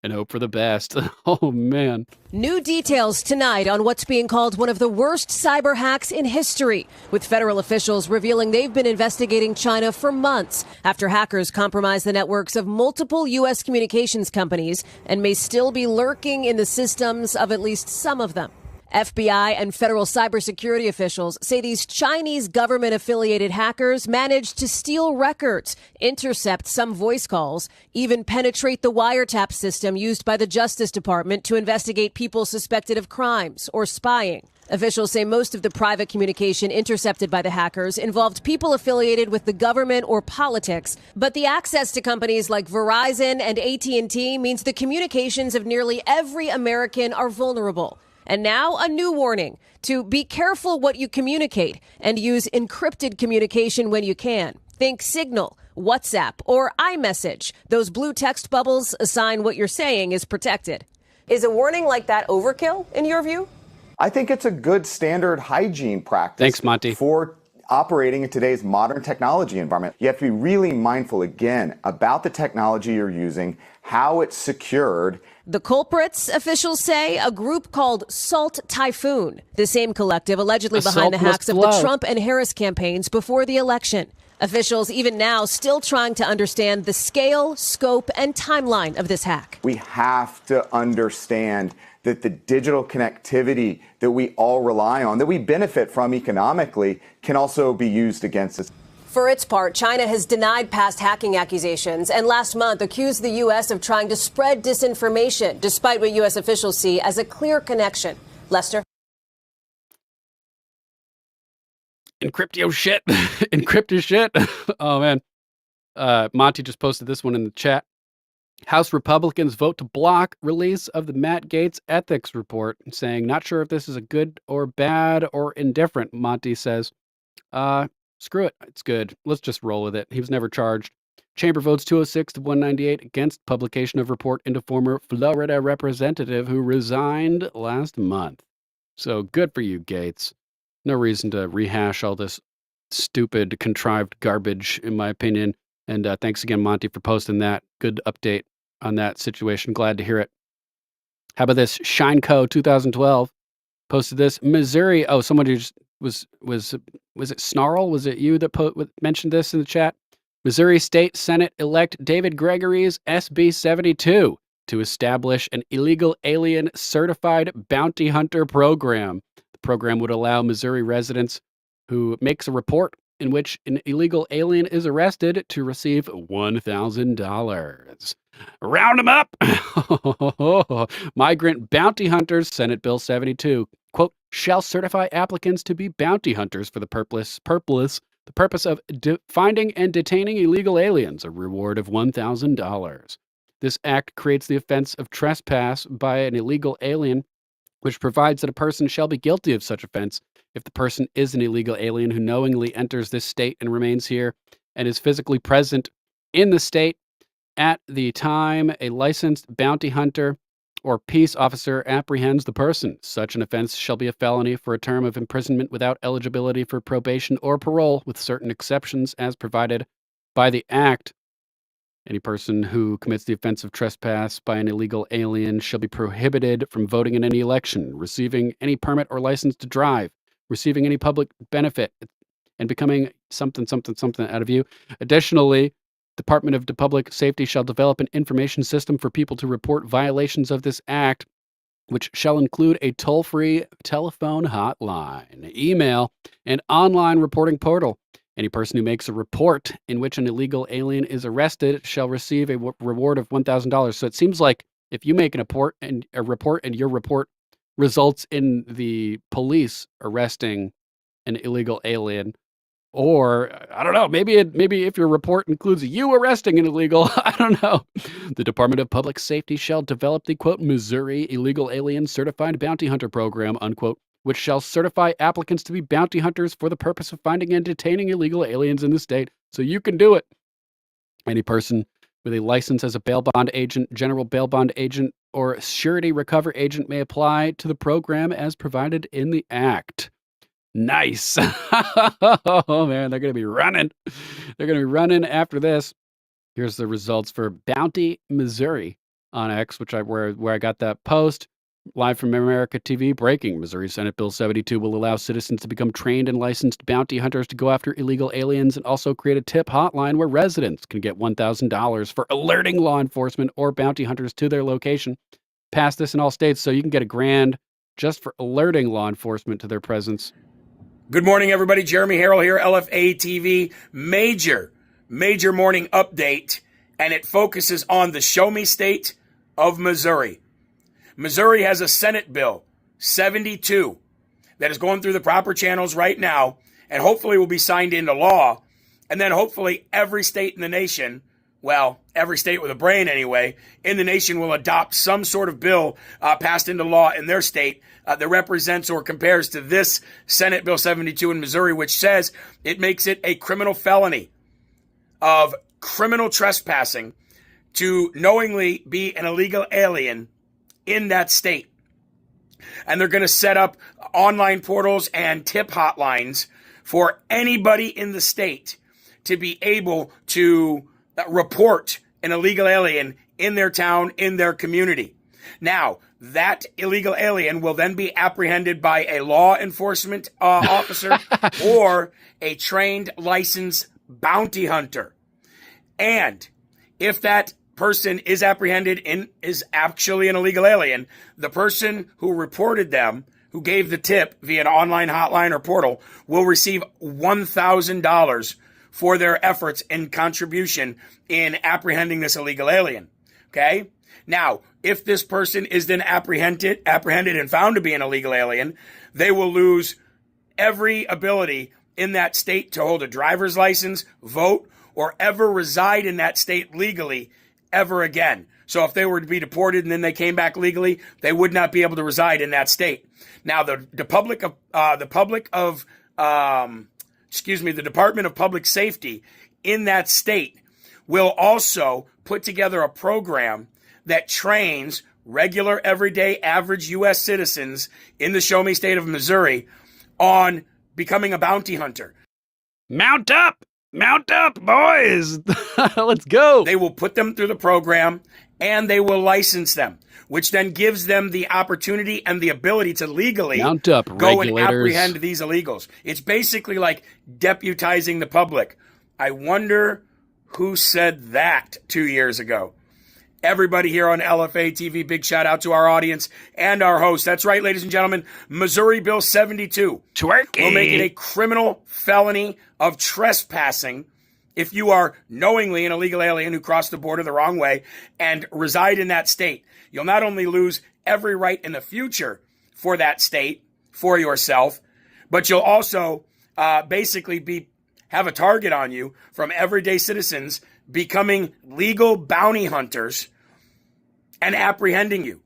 and hope for the best. Oh, man. New details tonight on what's being called one of the worst cyber hacks in history, with federal officials revealing they've been investigating China for months after hackers compromised the networks of multiple U.S. communications companies and may still be lurking in the systems of at least some of them. FBI and federal cybersecurity officials say these Chinese government-affiliated hackers managed to steal records, intercept some voice calls, even penetrate the wiretap system used by the Justice Department to investigate people suspected of crimes or spying. Officials say most of the private communication intercepted by the hackers involved people affiliated with the government or politics, but the access to companies like Verizon and AT&T means the communications of nearly every American are vulnerable. And now a new warning to be careful what you communicate and use encrypted communication when you can. Think Signal, WhatsApp, or iMessage. Those blue text bubbles assign what you're saying is protected. Is a warning like that overkill in your view? I think it's a good standard hygiene practice. Thanks, Monty. For operating in today's modern technology environment. You have to be really mindful, again, about the technology you're using, how it's secured. The culprits, officials say, a group called Salt Typhoon, the same collective allegedly behind the hacks of the Trump and Harris campaigns before the election. Officials even now still trying to understand the scale, scope, and timeline of this hack. We have to understand that the digital connectivity that we all rely on, that we benefit from economically, can also be used against us. For its part, China has denied past hacking accusations and last month accused the U.S. of trying to spread disinformation, despite what U.S. officials see as a clear connection. Lester? Encrypt your shit. Encrypt your shit. Oh, man. Monty just posted this one in the chat. House Republicans vote to block release of the Matt Gaetz ethics report, saying, not sure if this is a good or bad or indifferent, Monty says. Screw it. It's good. Let's just roll with it. He was never charged. Chamber votes 206 to 198 against publication of report into former Florida representative who resigned last month. So good for you, Gaetz. No reason to rehash all this stupid, contrived garbage, in my opinion. And thanks again, Monty, for posting that. Good update on that situation. Glad to hear it. How about this? Shineco 2012 posted this. Missouri. Oh, someone who just was it Snarl? Was it you that mentioned this in the chat? Missouri State Senate elect David Gregory's SB 72 to establish an illegal alien certified bounty hunter program. The program would allow Missouri residents who makes a report in which an illegal alien is arrested to receive $1,000. Round them up! Migrant bounty hunters, Senate Bill 72, quote, shall certify applicants to be bounty hunters for the purpose the purpose of finding and detaining illegal aliens, a reward of $1,000. This act creates the offense of trespass by an illegal alien, which provides that a person shall be guilty of such offense if the person is an illegal alien who knowingly enters this state and remains here and is physically present in the state at the time a licensed bounty hunter or peace officer apprehends the person. Such an offense shall be a felony for a term of imprisonment without eligibility for probation or parole, with certain exceptions as provided by the Act. Any person who commits the offense of trespass by an illegal alien shall be prohibited from voting in any election, receiving any permit or license to drive, receiving any public benefit, and becoming something out of you. Additionally, Department of Public Safety shall develop an information system for people to report violations of this act, which shall include a toll-free telephone hotline, email, and online reporting portal. Any person who makes a report in which an illegal alien is arrested shall receive a reward of $1,000. So it seems like if you make a report and your report results in the police arresting an illegal alien, or I don't know, maybe if your report includes you arresting an illegal, I don't know. The Department of Public Safety shall develop the, quote, Missouri Illegal Alien Certified Bounty Hunter Program, unquote, which shall certify applicants to be bounty hunters for the purpose of finding and detaining illegal aliens in the state. So you can do it. Any person with a license as a bail bond agent, general bail bond agent, or surety recovery agent may apply to the program as provided in the Act. Nice. Oh, man, they're going to be running. They're going to be running after this. Here's the results for Bounty, Missouri on X, where I got that post. Live from America TV, breaking. Missouri Senate Bill 72 will allow citizens to become trained and licensed bounty hunters to go after illegal aliens, and also create a tip hotline where residents can get $1,000 for alerting law enforcement or bounty hunters to their location. Pass this in all states, so you can get $1,000 just for alerting law enforcement to their presence. Good morning, everybody. Jeremy Harrell here, LFA TV. Major morning update, and it focuses on the Show Me State of Missouri. Missouri has a Senate Bill 72 that is going through the proper channels right now, and hopefully will be signed into law. And then hopefully every state in the nation, well, every state with a brain anyway, in the nation will adopt some sort of bill passed into law in their state that represents or compares to this Senate Bill 72 in Missouri, which says it makes it a criminal felony of criminal trespassing to knowingly be an illegal alien in that state. And they're going to set up online portals and tip hotlines for anybody in the state to be able to report an illegal alien in their town, in their community. Now, that illegal alien will then be apprehended by a law enforcement officer or a trained, licensed bounty hunter. And if that person is apprehended and is actually an illegal alien, the person who reported them, who gave the tip via an online hotline or portal, will receive $1,000 for their efforts and contribution in apprehending this illegal alien. Okay? Now, if this person is then apprehended and found to be an illegal alien, they will lose every ability in that state to hold a driver's license, vote, or ever reside in that state legally ever again. So if they were to be deported and then they came back legally, they would not be able to reside in that state. Now, the Department of Public Safety in that state will also put together a program that trains regular, everyday, average U.S. citizens in the Show Me State of Missouri on becoming a bounty hunter. Mount up! Mount up, boys! Let's go! They will put them through the program, and they will license them, which then gives them the opportunity and the ability to legally Mount up, go regulators. and apprehend these illegals. It's basically like deputizing the public. I wonder who said that 2 years ago. Everybody here on LFA TV, big shout out to our audience and our host. That's right, ladies and gentlemen, Missouri Bill 72 will make it a criminal felony of trespassing if you are knowingly an illegal alien who crossed the border the wrong way and reside in that state. You'll not only lose every right in the future for that state, for yourself, but you'll also basically have a target on you from everyday citizens becoming legal bounty hunters and apprehending you.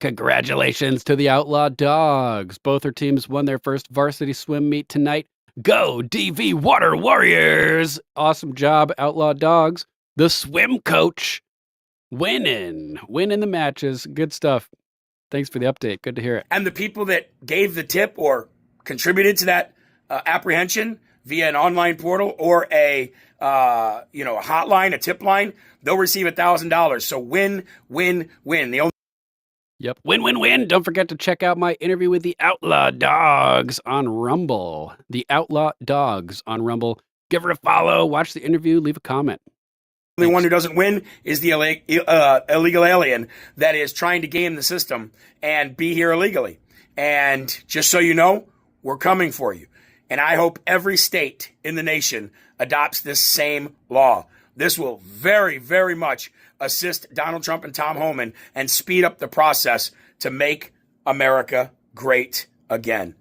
Congratulations to the Outlaw Dogs. Both their teams won their first varsity swim meet tonight. Go DV Water Warriors! Awesome job, Outlaw Dogs. The swim coach winning the matches. Good stuff. Thanks for the update. Good to hear it. And the people that gave the tip or contributed to that apprehension via an online portal or a hotline, a tip line, they'll receive $1,000. So win. Yep. Win. Don't forget to check out my interview with the Outlaw Dogs on Rumble. The Outlaw Dogs on Rumble. Give her a follow. Watch the interview. Leave a comment. The only one who doesn't win is the illegal alien that is trying to game the system and be here illegally. And just so you know, we're coming for you. And I hope every state in the nation adopts this same law. This will very, very much assist Donald Trump and Tom Homan and speed up the process to make America great again.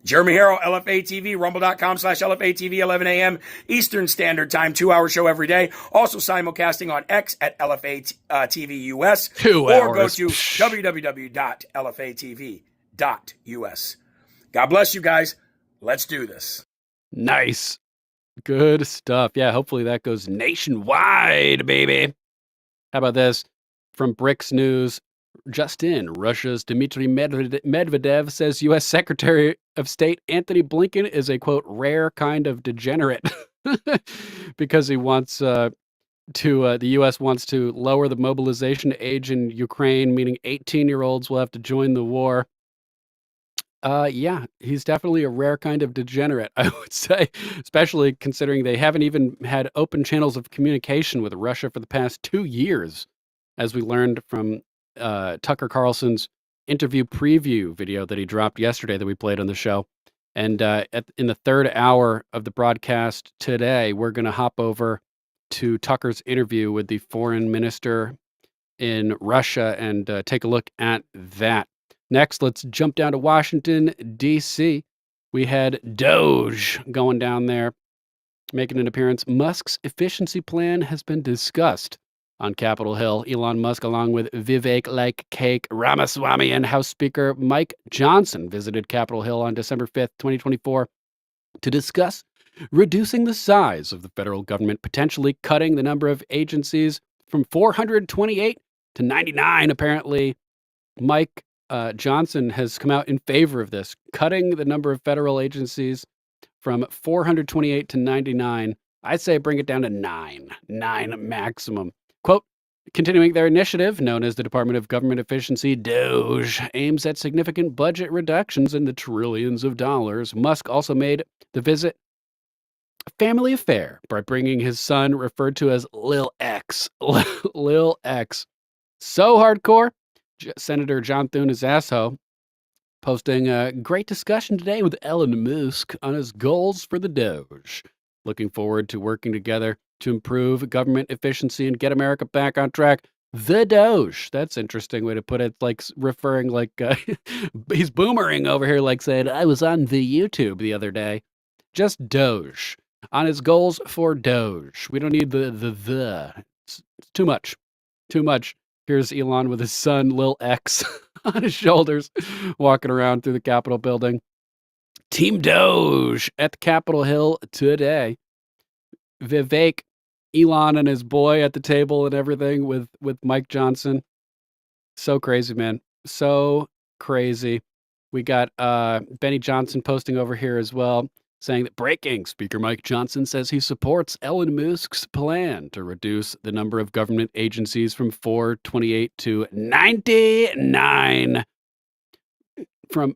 Jeremy Harrell, LFA TV, rumble.com/LFA TV, 11 a.m. Eastern Standard Time, 2-hour show every day. Also simulcasting on X at LFA TV US. 2 or go hours. to www.lfatv.us. God bless you guys. Let's do this. Nice. Good stuff. Yeah, hopefully that goes nationwide, baby. How about this? From Bricks News, just in, Russia's Dmitry Medvedev says U.S. Secretary of State Antony Blinken is a, quote, rare kind of degenerate because he wants the U.S. wants to lower the mobilization age in Ukraine, meaning 18-year-olds will have to join the war. Yeah, he's definitely a rare kind of degenerate, I would say, especially considering they haven't even had open channels of communication with Russia for the past 2 years, as we learned from Tucker Carlson's interview preview video that he dropped yesterday that we played on the show. And in the third hour of the broadcast today, we're going to hop over to Tucker's interview with the foreign minister in Russia and take a look at that. Next, let's jump down to Washington, D.C. We had Doge going down there, making an appearance. Musk's efficiency plan has been discussed on Capitol Hill. Elon Musk, along with Vivek like Cake Ramaswamy and House Speaker Mike Johnson, visited Capitol Hill on December 5th, 2024, to discuss reducing the size of the federal government, potentially cutting the number of agencies from 428 to 99, apparently. Mike Johnson has come out in favor of this, cutting the number of federal agencies from 428 to 99. I'd say bring it down to 9 maximum. Quote, continuing their initiative, known as the Department of Government Efficiency, DOGE, aims at significant budget reductions in the trillions of dollars. Musk also made the visit a family affair by bringing his son, referred to as Lil X. Lil X. So hardcore. Senator John Thune is asshole, posting a great discussion today with Elon Musk on his goals for the Doge. Looking forward to working together to improve government efficiency and get America back on track. The Doge. That's an interesting way to put it. Like referring like he's boomering over here, like saying, I was on the YouTube the other day. Just Doge. On his goals for Doge. We don't need the. It's too much. Too much. Here's Elon with his son, Lil X, on his shoulders, walking around through the Capitol building. Team Doge at the Capitol Hill today. Vivek, Elon and his boy at the table and everything with Mike Johnson. So crazy, man. So crazy. We got Benny Johnson posting over here as well, saying that breaking, Speaker Mike Johnson says he supports Elon Musk's plan to reduce the number of government agencies from 428 to 99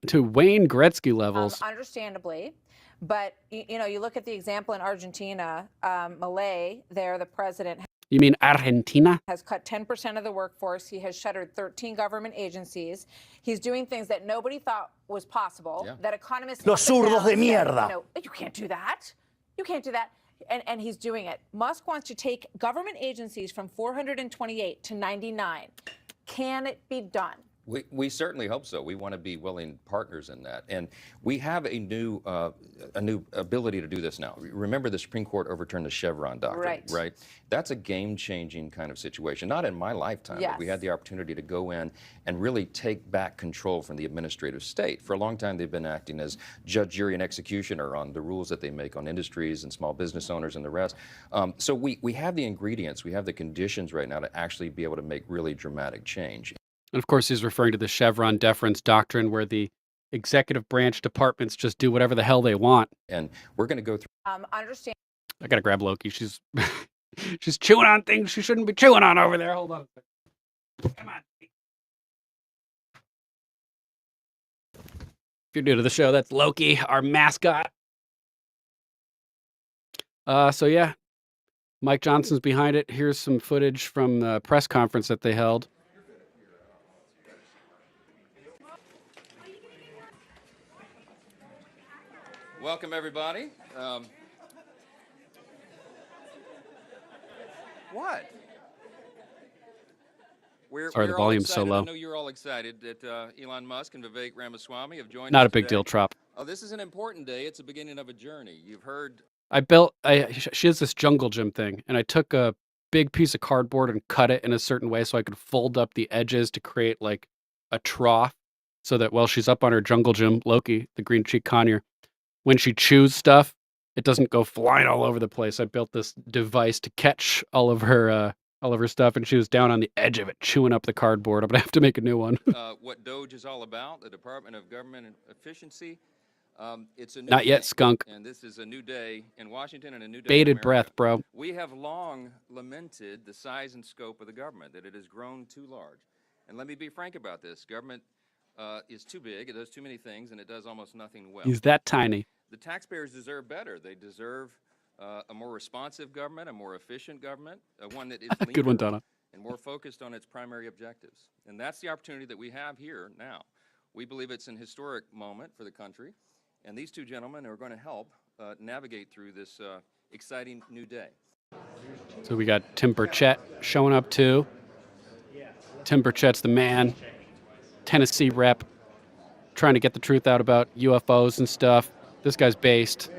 to Wayne Gretzky levels. Understandably. But, you look at the example in Argentina, Milei there, the president. You mean Argentina? Has cut 10% of the workforce. He has shuttered 13 government agencies. He's doing things that nobody thought was possible, that economists... Los zurdos de mierda. You can't do that. You can't do that. And he's doing it. Musk wants to take government agencies from 428 to 99. Can it be done? We certainly hope so. We want to be willing partners in that, and we have a new ability to do this now. Remember, the Supreme Court overturned the Chevron doctrine, right? That's a game-changing kind of situation. Not in my lifetime, but we had the opportunity to go in and really take back control from the administrative state. For a long time, they've been acting as judge, jury, and executioner on the rules that they make on industries and small business owners and the rest. So we have the ingredients, we have the conditions right now to actually be able to make really dramatic change. And of course, he's referring to the Chevron deference doctrine, where the executive branch departments just do whatever the hell they want. And we're going to go through. Understand. I gotta grab Loki. She's she's chewing on things she shouldn't be chewing on over there. Hold on a second. Come on. If you're new to the show, that's Loki, our mascot. So yeah, Mike Johnson's behind it. Here's some footage from the press conference that they held. Welcome, everybody. What? Sorry, the volume's so low. I know you're all excited that Elon Musk and Vivek Ramaswamy have joined us Not a big today. deal, Trop. Oh, this is an important day. It's the beginning of a journey. You've heard. She has this jungle gym thing, and I took a big piece of cardboard and cut it in a certain way so I could fold up the edges to create like a trough, so that while she's up on her jungle gym, Loki, the green cheek conure, when she chews stuff, it doesn't go flying all over the place. I built this device to catch all of her stuff, and she was down on the edge of it, chewing up the cardboard. I'm gonna have to make a new one. What DOGE is all about, the Department of Government Efficiency. It's a new Not yet, day, skunk. And this is a new day in Washington and a new day. Bated in America. breath, bro. We have long lamented the size and scope of the government, that it has grown too large. And let me be frank about this: government is too big. It does too many things, and it does almost nothing well. He's that tiny. The taxpayers deserve better. They deserve a more responsive government, a more efficient government, one that is Good one, leaner Donna. and more focused on its primary objectives. And that's the opportunity that we have here now. We believe it's an historic moment for the country, and these two gentlemen are going to help navigate through this exciting new day. So we got Tim Burchett showing up too. Tim Burchett's the man, Tennessee rep, trying to get the truth out about UFOs and stuff. This guy's based.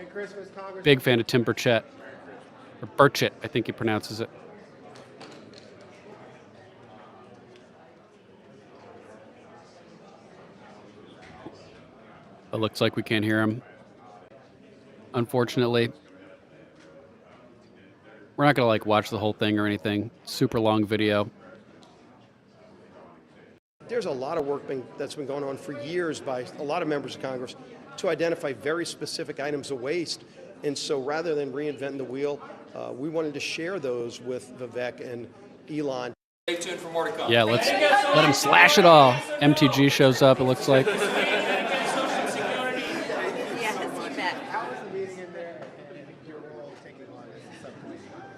Big fan of Tim Burchett. Or Burchett, I think he pronounces it. It looks like we can't hear him. Unfortunately. We're not going to watch the whole thing or anything. Super long video. There's a lot of work that's been going on for years by a lot of members of Congress to identify very specific items of waste. And so rather than reinventing the wheel, we wanted to share those with Vivek and Elon. Stay tuned for more to come. Yeah, let him slash it all. MTG shows up, it looks like.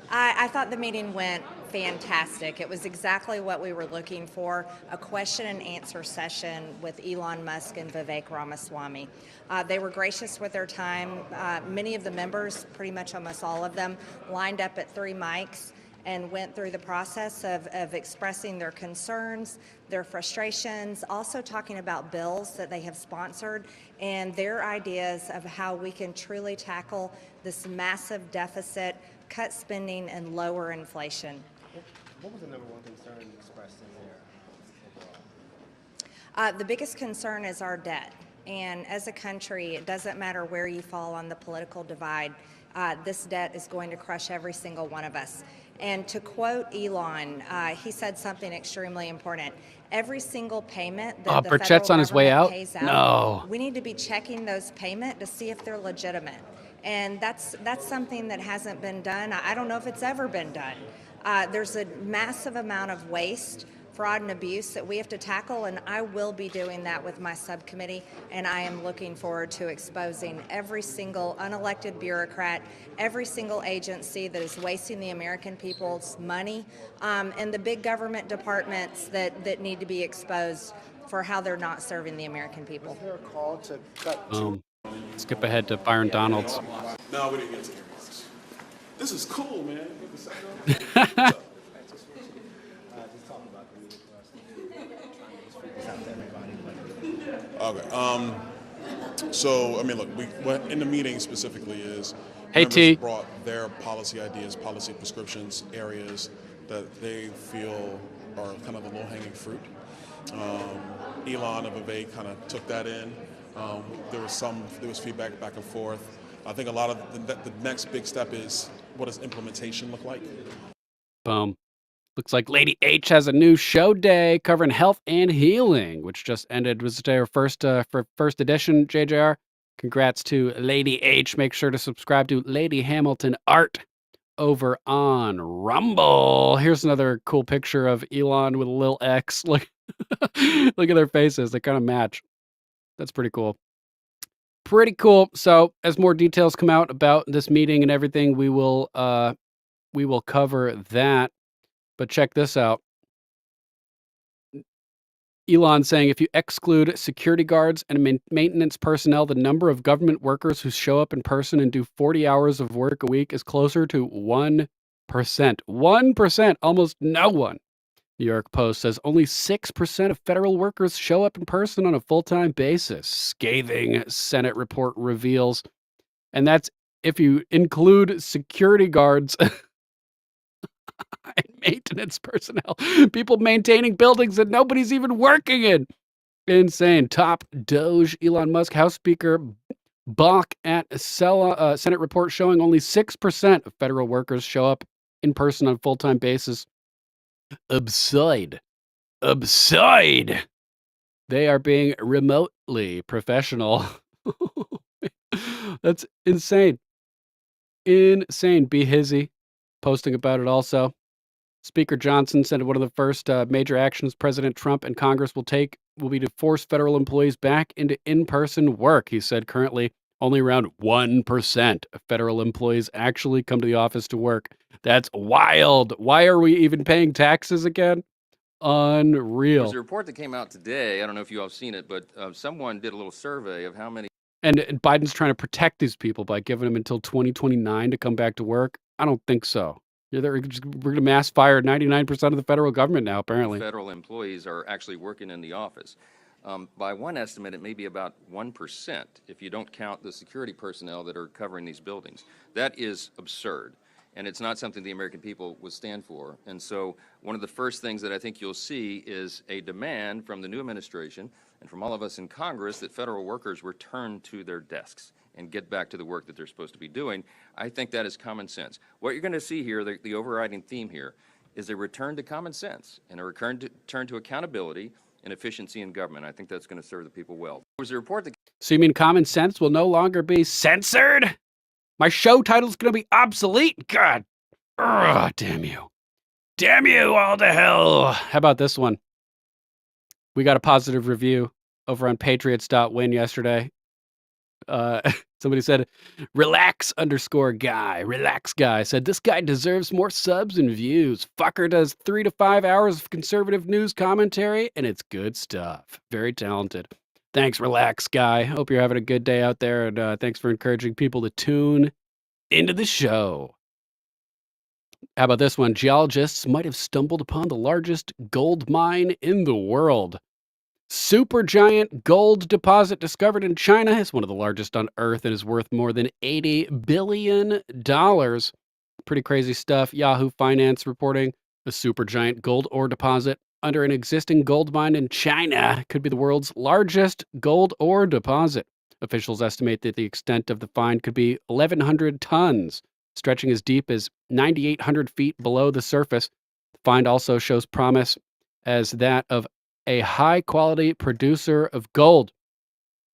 I thought the meeting went fantastic. It was exactly what we were looking for, a question and answer session with Elon Musk and Vivek Ramaswamy. They were gracious with their time. Many of the members, pretty much almost all of them, lined up at 3 mics and went through the process of expressing their concerns, their frustrations, also talking about bills that they have sponsored and their ideas of how we can truly tackle this massive deficit, cut spending, and lower inflation. What was the number one concern expressed in there? The biggest concern is our debt. And as a country, it doesn't matter where you fall on the political divide, this debt is going to crush every single one of us. And to quote Elon, he said something extremely important. Every single payment that the Burchett's federal on his way government out? pays out, No. we need to be checking those payments to see if they're legitimate. And that's something that hasn't been done. I don't know if it's ever been done. There's a massive amount of waste, fraud, and abuse that we have to tackle, and I will be doing that with my subcommittee, and I am looking forward to exposing every single unelected bureaucrat, every single agency that is wasting the American people's money, and the big government departments that need to be exposed for how they're not serving the American people. Was there a call to cut Skip ahead to Byron Donalds. No, we didn't get to the earmarks. This is cool, man. Okay. So, I mean, look, what in the meeting specifically is Hey, members T. brought their policy ideas, policy prescriptions, areas that they feel are kind of the low-hanging fruit. Elon of Vivek kind of took that in. There was feedback back and forth. I think a lot of the next big step is, what does implementation look like? Boom. Looks like Lady H has a new show day covering health and healing, which just ended. Was today our first edition, JJR. Congrats to Lady H. Make sure to subscribe to Lady Hamilton Art over on Rumble. Here's another cool picture of Elon with a little X. Look, look at their faces. They kind of match. That's pretty cool. Pretty cool. So as more details come out about this meeting and everything, we will cover that. But check this out. Elon saying if you exclude security guards and maintenance personnel, the number of government workers who show up in person and do 40 hours of work a week is closer to 1%. 1%, almost no one. New York Post says only 6% of federal workers show up in person on a full-time basis. Scathing Senate report reveals. And that's if you include security guards and maintenance personnel, people maintaining buildings that nobody's even working in. Insane. Top Doge Elon Musk House Speaker balk at Senate report showing only 6% of federal workers show up in person on a full-time basis. Absurd. Absurd. They are being remotely professional. That's insane. Insane. Be hizzy. Posting about it also. Speaker Johnson said one of the first major actions President Trump and Congress will take will be to force federal employees back into in-person work. He said currently only around 1% of federal employees actually come to the office to work. That's wild. Why are we even paying taxes again? Unreal. There's a report that came out today. I don't know if you all have sseen it, but someone did a little survey of how many. And Biden's trying to protect these people by giving them until 2029 to come back to work. I don't think so. We're going to mass fire 99% of the federal government now, apparently. Federal employees are actually working in the office. By one estimate, it may be about 1% if you don't count the security personnel that are covering these buildings. That is absurd, and it's not something the American people would stand for. And so one of the first things that I think you'll see is a demand from the new administration and from all of us in Congress that federal workers return to their desks and get back to the work that they're supposed to be doing. I think that is common sense. What you're going to see here, the overriding theme here, is a return to common sense and a return to accountability and efficiency in government. I think that's going to serve the people well. There was a report that... So you mean common sense will no longer be censored? My show title's going to be obsolete? God. Ugh, damn you. Damn you all to hell. How about this one? We got a positive review over on patriots.win yesterday. Somebody said, relax guy said, this guy deserves more subs and views. Fucker does 3 to 5 hours of conservative news commentary, and it's good stuff. Very talented. Thanks, relax guy. Hope you're having a good day out there, and thanks for encouraging people to tune into the show. How about this one? Geologists might have stumbled upon the largest gold mine in the world. Supergiant gold deposit discovered in China is one of the largest on Earth and is worth more than $80 billion. Pretty crazy stuff. Yahoo Finance reporting a supergiant gold ore deposit under an existing gold mine in China could be the world's largest gold ore deposit. Officials estimate that the extent of the find could be 1,100 tons, stretching as deep as 9,800 feet below the surface. The find also shows promise as that of a high-quality producer of gold.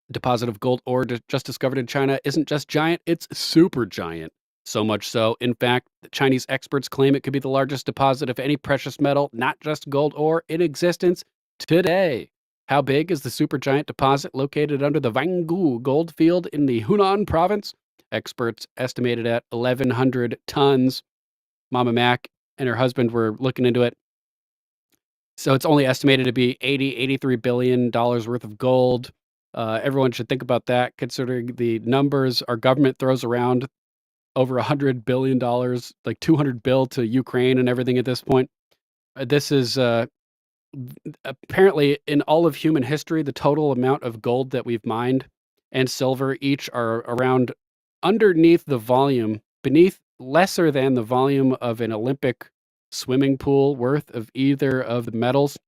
A deposit of gold ore just discovered in China isn't just giant, it's super giant. So much so, in fact, the Chinese experts claim it could be the largest deposit of any precious metal, not just gold ore, in existence today. How big is the supergiant deposit located under the Wanggu gold field in the Hunan province? Experts estimated at 1,100 tons. Mama Mac and her husband were looking into it. So it's only estimated to be $83 billion worth of gold. Everyone should think about that, considering the numbers our government throws around, over $100 billion, like $200 billion to Ukraine and everything at this point. This is apparently in all of human history, the total amount of gold that we've mined and silver each are around underneath the volume, beneath lesser than the volume of an Olympic swimming pool worth of either of the metals.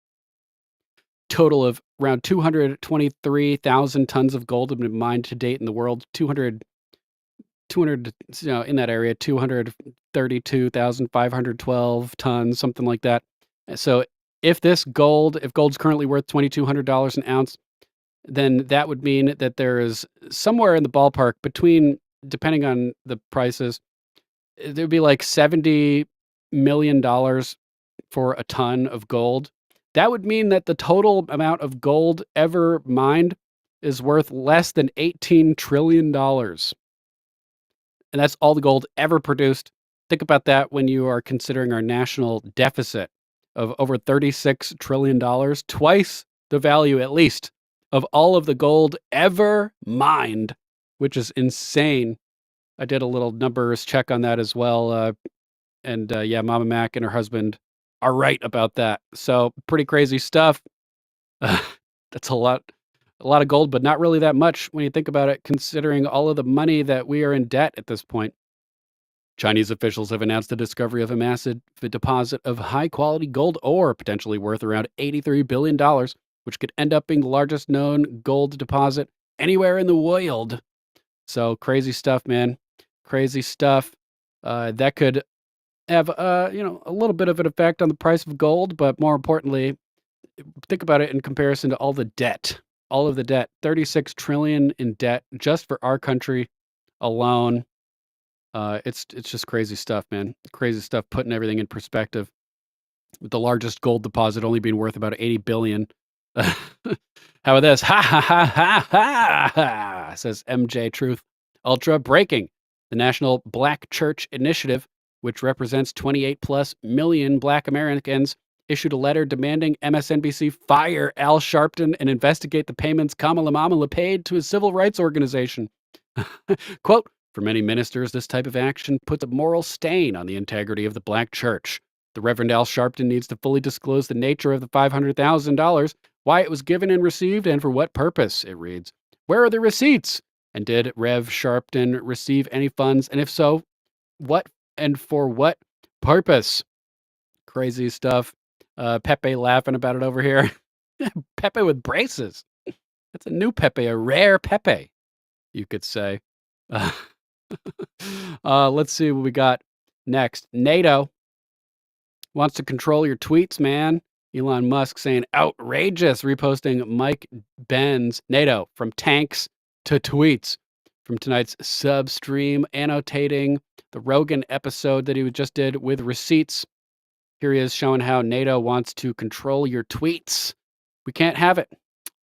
Total of around 223,000 tons of gold have been mined to date in the world. 200 in that area, 232,512 tons, something like that. So if gold's currently worth $2,200 an ounce, then that would mean that there is somewhere in the ballpark between, depending on the prices, there'd be like $70 million for a ton of gold. That would mean that the total amount of gold ever mined is worth less than $18 trillion. And that's all the gold ever produced. Think about that when you are considering our national deficit of over $36 trillion, twice the value, at least, of all of the gold ever mined, which is insane. I did a little numbers check on that as well. Yeah, Mama Mac and her husband are right about that. So pretty crazy stuff. That's a lot of gold, but not really that much when you think about it, considering all of the money that we are in debt at this point. Chinese officials have announced the discovery of a massive deposit of high-quality gold ore, potentially worth around $83 billion, which could end up being the largest known gold deposit anywhere in the world. So crazy stuff, man. Crazy stuff. That could have a little bit of an effect on the price of gold, but more importantly, think about it in comparison to all of the debt, 36 trillion in debt just for our country alone. It's just crazy stuff, man. Crazy stuff, putting everything in perspective. With the largest gold deposit only being worth about 80 billion. How about this? Ha ha ha ha ha, says MJ Truth Ultra. Breaking. The National Black Church Initiative, which represents 28 plus million Black Americans, issued a letter demanding MSNBC fire Al Sharpton and investigate the payments Kamala Mamala paid to a civil rights organization. Quote, for many ministers, this type of action puts a moral stain on the integrity of the Black church. The Reverend Al Sharpton needs to fully disclose the nature of the $500,000, why it was given and received, and for what purpose, it reads. Where are the receipts? And did Rev Sharpton receive any funds? And if so, what and for what purpose? Crazy stuff. Pepe laughing about it over here. Pepe with braces. That's a new Pepe, a rare Pepe, you could say. Let's see what we got next. NATO wants to control your tweets, man. Elon Musk saying outrageous, reposting Mike Ben's NATO from tanks to tweets from tonight's sub stream, annotating the Rogan episode that he just did with receipts. Here he is showing how NATO wants to control your tweets. We can't have it.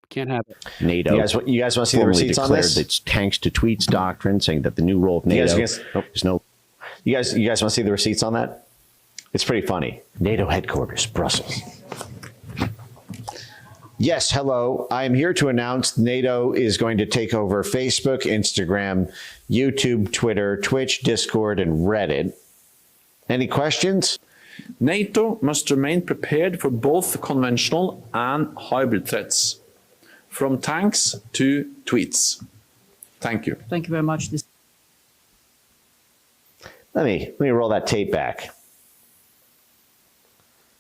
Can't have it. NATO. You guys want to see the receipts on this? It's tanks to tweets doctrine, saying that the new role of NATO is no. You guys want to see the receipts on that? It's pretty funny. NATO headquarters, Brussels. Yes, hello. I am here to announce NATO is going to take over Facebook, Instagram, YouTube, Twitter, Twitch, Discord, and Reddit. Any questions? NATO must remain prepared for both conventional and hybrid threats, from tanks to tweets. Thank you. Thank you very much. Let me roll that tape back.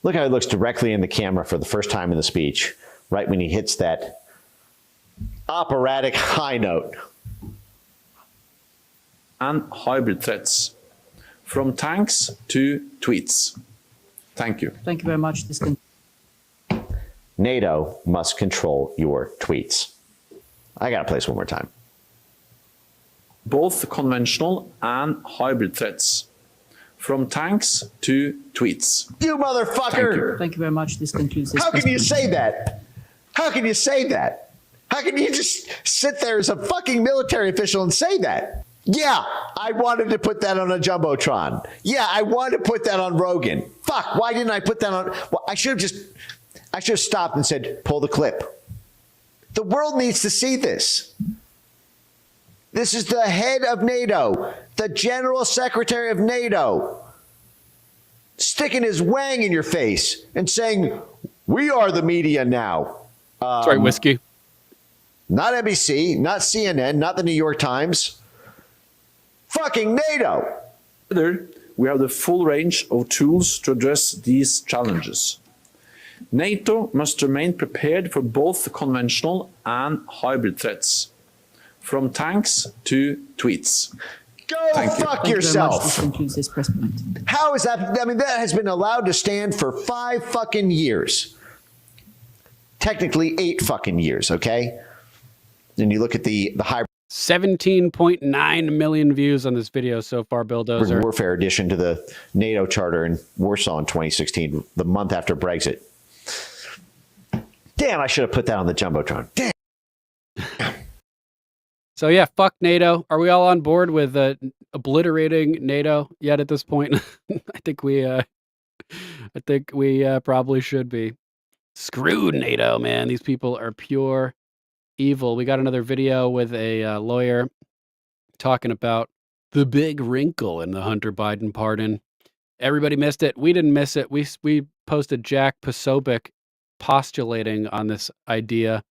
Look how he looks directly in the camera for the first time in the speech, right when he hits that operatic high note. And hybrid threats, from tanks to tweets. Thank you. Thank you very much. NATO must control your tweets. I got to play this one more time. Both conventional and hybrid threats, from tanks to tweets. You motherfucker! Thank you very much. This concludes this. How can you say that? How can you say that? How can you just sit there as a fucking military official and say that? Yeah, I wanted to put that on a Jumbotron. Yeah, I wanted to put that on Rogan. Fuck, why didn't I put that on? Well, I should have stopped and said, pull the clip. The world needs to see this. This is the head of NATO, the General Secretary of NATO, sticking his wang in your face and saying, We are the media now. Sorry, whiskey. Not NBC, not CNN, not the New York Times. Fucking NATO. We have the full range of tools to address these challenges. NATO must remain prepared for both conventional and hybrid threats, from tanks to tweets. Go fuck yourself. How is that? I mean, that has been allowed to stand for 5 fucking years. Technically 8 fucking years, okay? Then you look at the hybrid 17.9 million views on this video so far, Bulldozer. warfare addition to the NATO charter in Warsaw in 2016, the month after Brexit. Damn, I should have put that on the Jumbotron. Damn. So yeah, fuck NATO. Are we all on board with obliterating NATO yet at this point? I think we probably should be. Screw NATO, man. These people are pure evil. We got another video with a lawyer talking about the big wrinkle in the Hunter Biden pardon. Everybody missed it. We didn't miss it. We posted Jack Posobiec postulating on this idea,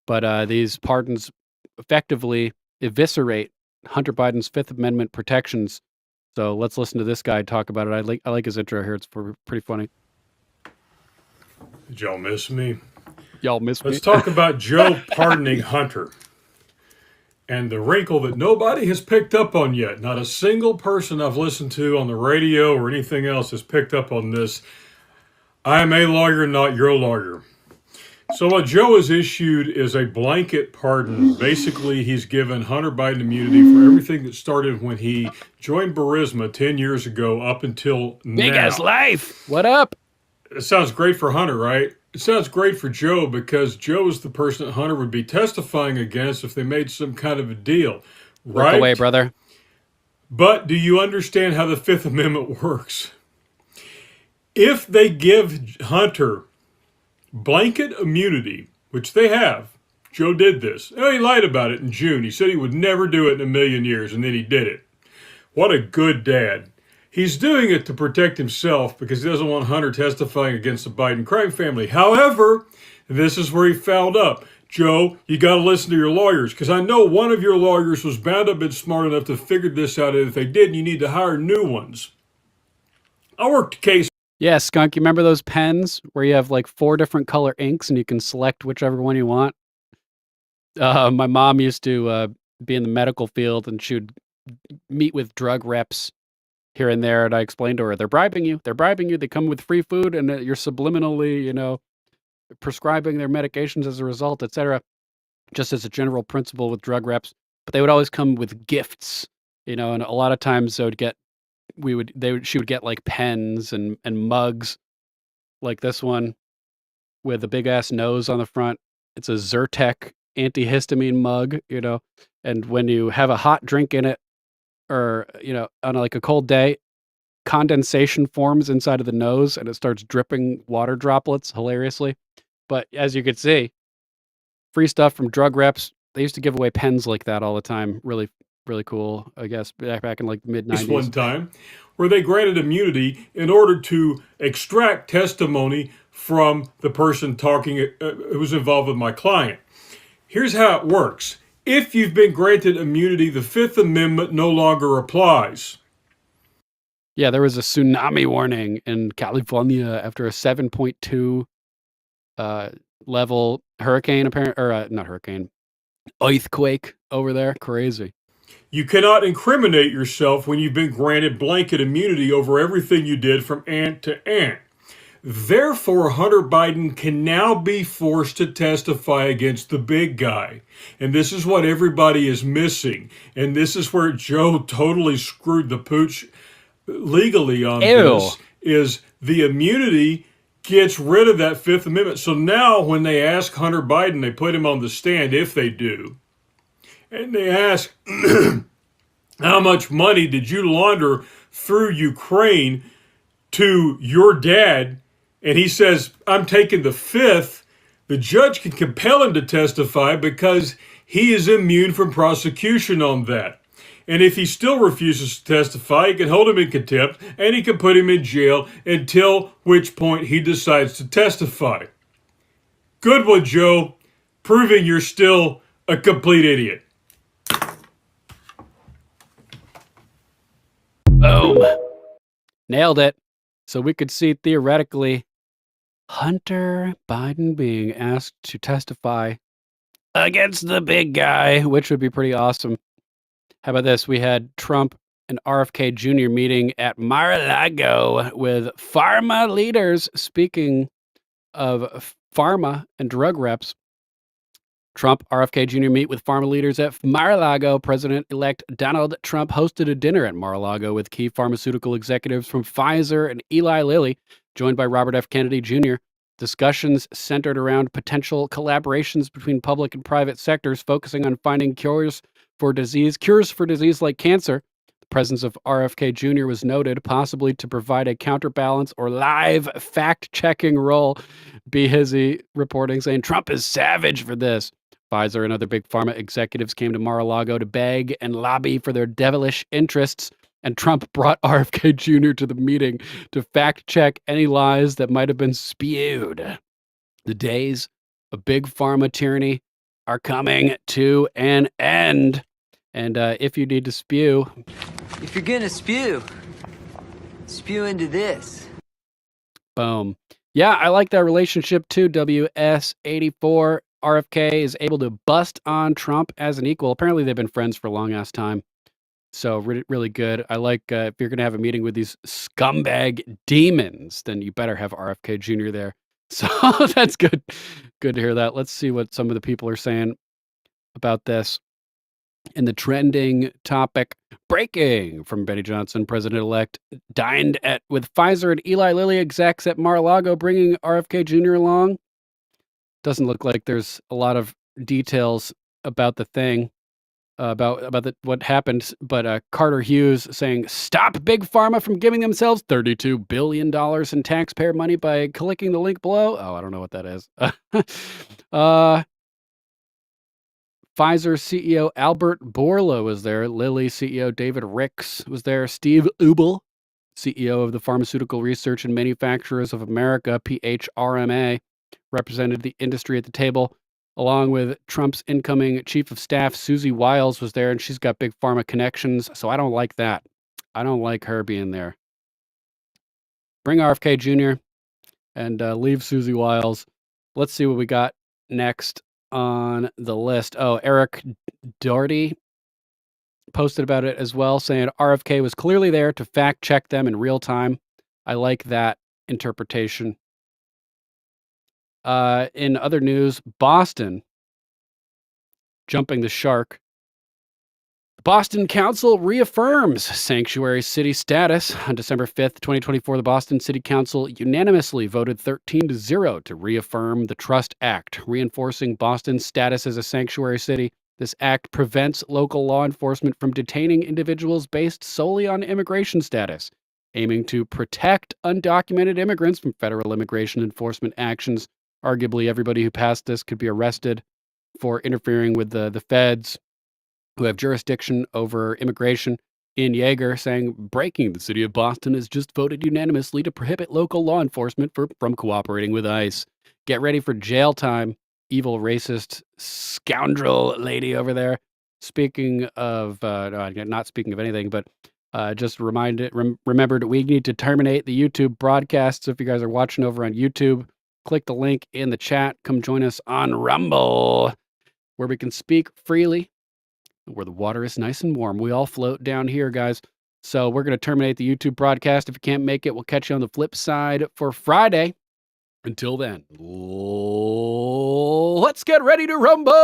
but these pardons effectively eviscerate Hunter Biden's Fifth Amendment protections. So let's listen to this guy talk about it. I like his intro here. It's pretty funny. Did y'all miss me? Y'all miss me? Let's talk about Joe pardoning Hunter and the wrinkle that nobody has picked up on yet. Not a single person I've listened to on the radio or anything else has picked up on this. I am a lawyer, not your lawyer. So what Joe has issued is a blanket pardon. Basically, he's given Hunter Biden immunity for everything that started when he joined Burisma 10 years ago up until now. Big ass life. What up? It sounds great for Hunter, right? It sounds great for Joe because Joe is the person that Hunter would be testifying against if they made some kind of a deal, right? Look away, brother. But do you understand how the Fifth Amendment works? If they give Hunter blanket immunity, which they have, Joe did this. Oh, he lied about it in June. He said he would never do it in a million years, and then he did it. What a good dad. He's doing it to protect himself because he doesn't want Hunter testifying against the Biden crime family. However, this is where he fouled up. Joe, you got to listen to your lawyers because I know one of your lawyers was bound to have been smart enough to figure this out, and if they didn't, you need to hire new ones. I worked a case. Yeah, Skunk, you remember those pens where you have like 4 different color inks and you can select whichever one you want? My mom used to be in the medical field and she would meet with drug reps here and there, and I explained to her, they're bribing you. They come with free food and you're subliminally, prescribing their medications as a result, etc. Just as a general principle with drug reps. But they would always come with gifts, and a lot of times she would get like pens and mugs like this one with a big ass nose on the front. It's a Zyrtec antihistamine mug, and when you have a hot drink in it or, on like a cold day, condensation forms inside of the nose and it starts dripping water droplets hilariously. But as you could see, free stuff from drug reps. They used to give away pens like that all the time. Really, really cool, I guess, back in like the mid-90s. One time where they granted immunity in order to extract testimony from the person talking who was involved with my client. Here's how it works. If you've been granted immunity, the Fifth Amendment no longer applies. Yeah, there was a tsunami warning in California after a 7.2 level hurricane, not hurricane, earthquake over there. Crazy. You cannot incriminate yourself when you've been granted blanket immunity over everything you did from ant to ant. Therefore, Hunter Biden can now be forced to testify against the big guy. And this is what everybody is missing. And this is where Joe totally screwed the pooch legally on this, is the immunity gets rid of that Fifth Amendment. So now when they ask Hunter Biden, they put him on the stand, if they do, and they ask, how much money did you launder through Ukraine to your dad? And he says, I'm taking the fifth. The judge can compel him to testify because he is immune from prosecution on that. And if he still refuses to testify, he can hold him in contempt and he can put him in jail until which point he decides to testify. Good one, Joe. Proving you're still a complete idiot. Boom. Nailed it. So we could see theoretically Hunter Biden being asked to testify against the big guy, which would be pretty awesome. How about this? We had Trump and RFK Jr. meeting at Mar-a-Lago with pharma leaders. Speaking of pharma and drug reps, Trump, RFK Jr. meet with pharma leaders at Mar-a-Lago. President-elect Donald Trump hosted a dinner at Mar-a-Lago with key pharmaceutical executives from Pfizer and Eli Lilly, joined by Robert F. Kennedy Jr. Discussions centered around potential collaborations between public and private sectors, focusing on finding cures for disease like cancer. The presence of RFK Jr. was noted, possibly to provide a counterbalance or live fact-checking role. Behizy reporting saying Trump is savage for this. Pfizer and other big pharma executives came to Mar-a-Lago to beg and lobby for their devilish interests, and Trump brought RFK Jr. to the meeting to fact-check any lies that might have been spewed. The days of big pharma tyranny are coming to an end. And if you need to spew... If you're gonna spew into this. Boom. Yeah, I like that relationship too, WS84. RFK is able to bust on Trump as an equal. Apparently, they've been friends for a long-ass time. So really good. I like if you're going to have a meeting with these scumbag demons, then you better have RFK Jr. there. So that's good. Good to hear that. Let's see what some of the people are saying about this. In the trending topic, breaking from Benny Johnson, president-elect dined with Pfizer and Eli Lilly execs at Mar-a-Lago, bringing RFK Jr. along. Doesn't look like there's a lot of details about the thing, what happened. But Carter Hughes saying, "Stop Big Pharma from giving themselves $32 billion in taxpayer money by clicking the link below." Oh, I don't know what that is. Pfizer CEO Albert Bourla was there. Lilly CEO David Ricks was there. Steve Ubel, CEO of the Pharmaceutical Research and Manufacturers of America, PHRMA, represented the industry at the table, along with Trump's incoming chief of staff, Susie Wiles, was there, and she's got big pharma connections, so I don't like that. I don't like her being there. Bring RFK Jr. and leave Susie Wiles. Let's see what we got next on the list. Oh, Eric Doherty posted about it as well, saying RFK was clearly there to fact check them in real time. I like that interpretation. In other news, Boston jumping the shark. The Boston Council reaffirms sanctuary city status. On December 5th, 2024, the Boston City Council unanimously voted 13-0 to reaffirm the Trust Act, reinforcing Boston's status as a sanctuary city. This act prevents local law enforcement from detaining individuals based solely on immigration status, aiming to protect undocumented immigrants from federal immigration enforcement actions. Arguably, everybody who passed this could be arrested for interfering with the feds who have jurisdiction over immigration. Ian Yeager saying, breaking, the city of Boston has just voted unanimously to prohibit local law enforcement from cooperating with ICE. Get ready for jail time, evil, racist, scoundrel lady over there. Speaking of, not speaking of anything, but just remembered we need to terminate the YouTube broadcast. So if you guys are watching over on YouTube, click the link in the chat. Come join us on Rumble, where we can speak freely, where the water is nice and warm. We all float down here, guys. So we're going to terminate the YouTube broadcast. If you can't make it, we'll catch you on the flip side for Friday. Until then, let's get ready to rumble.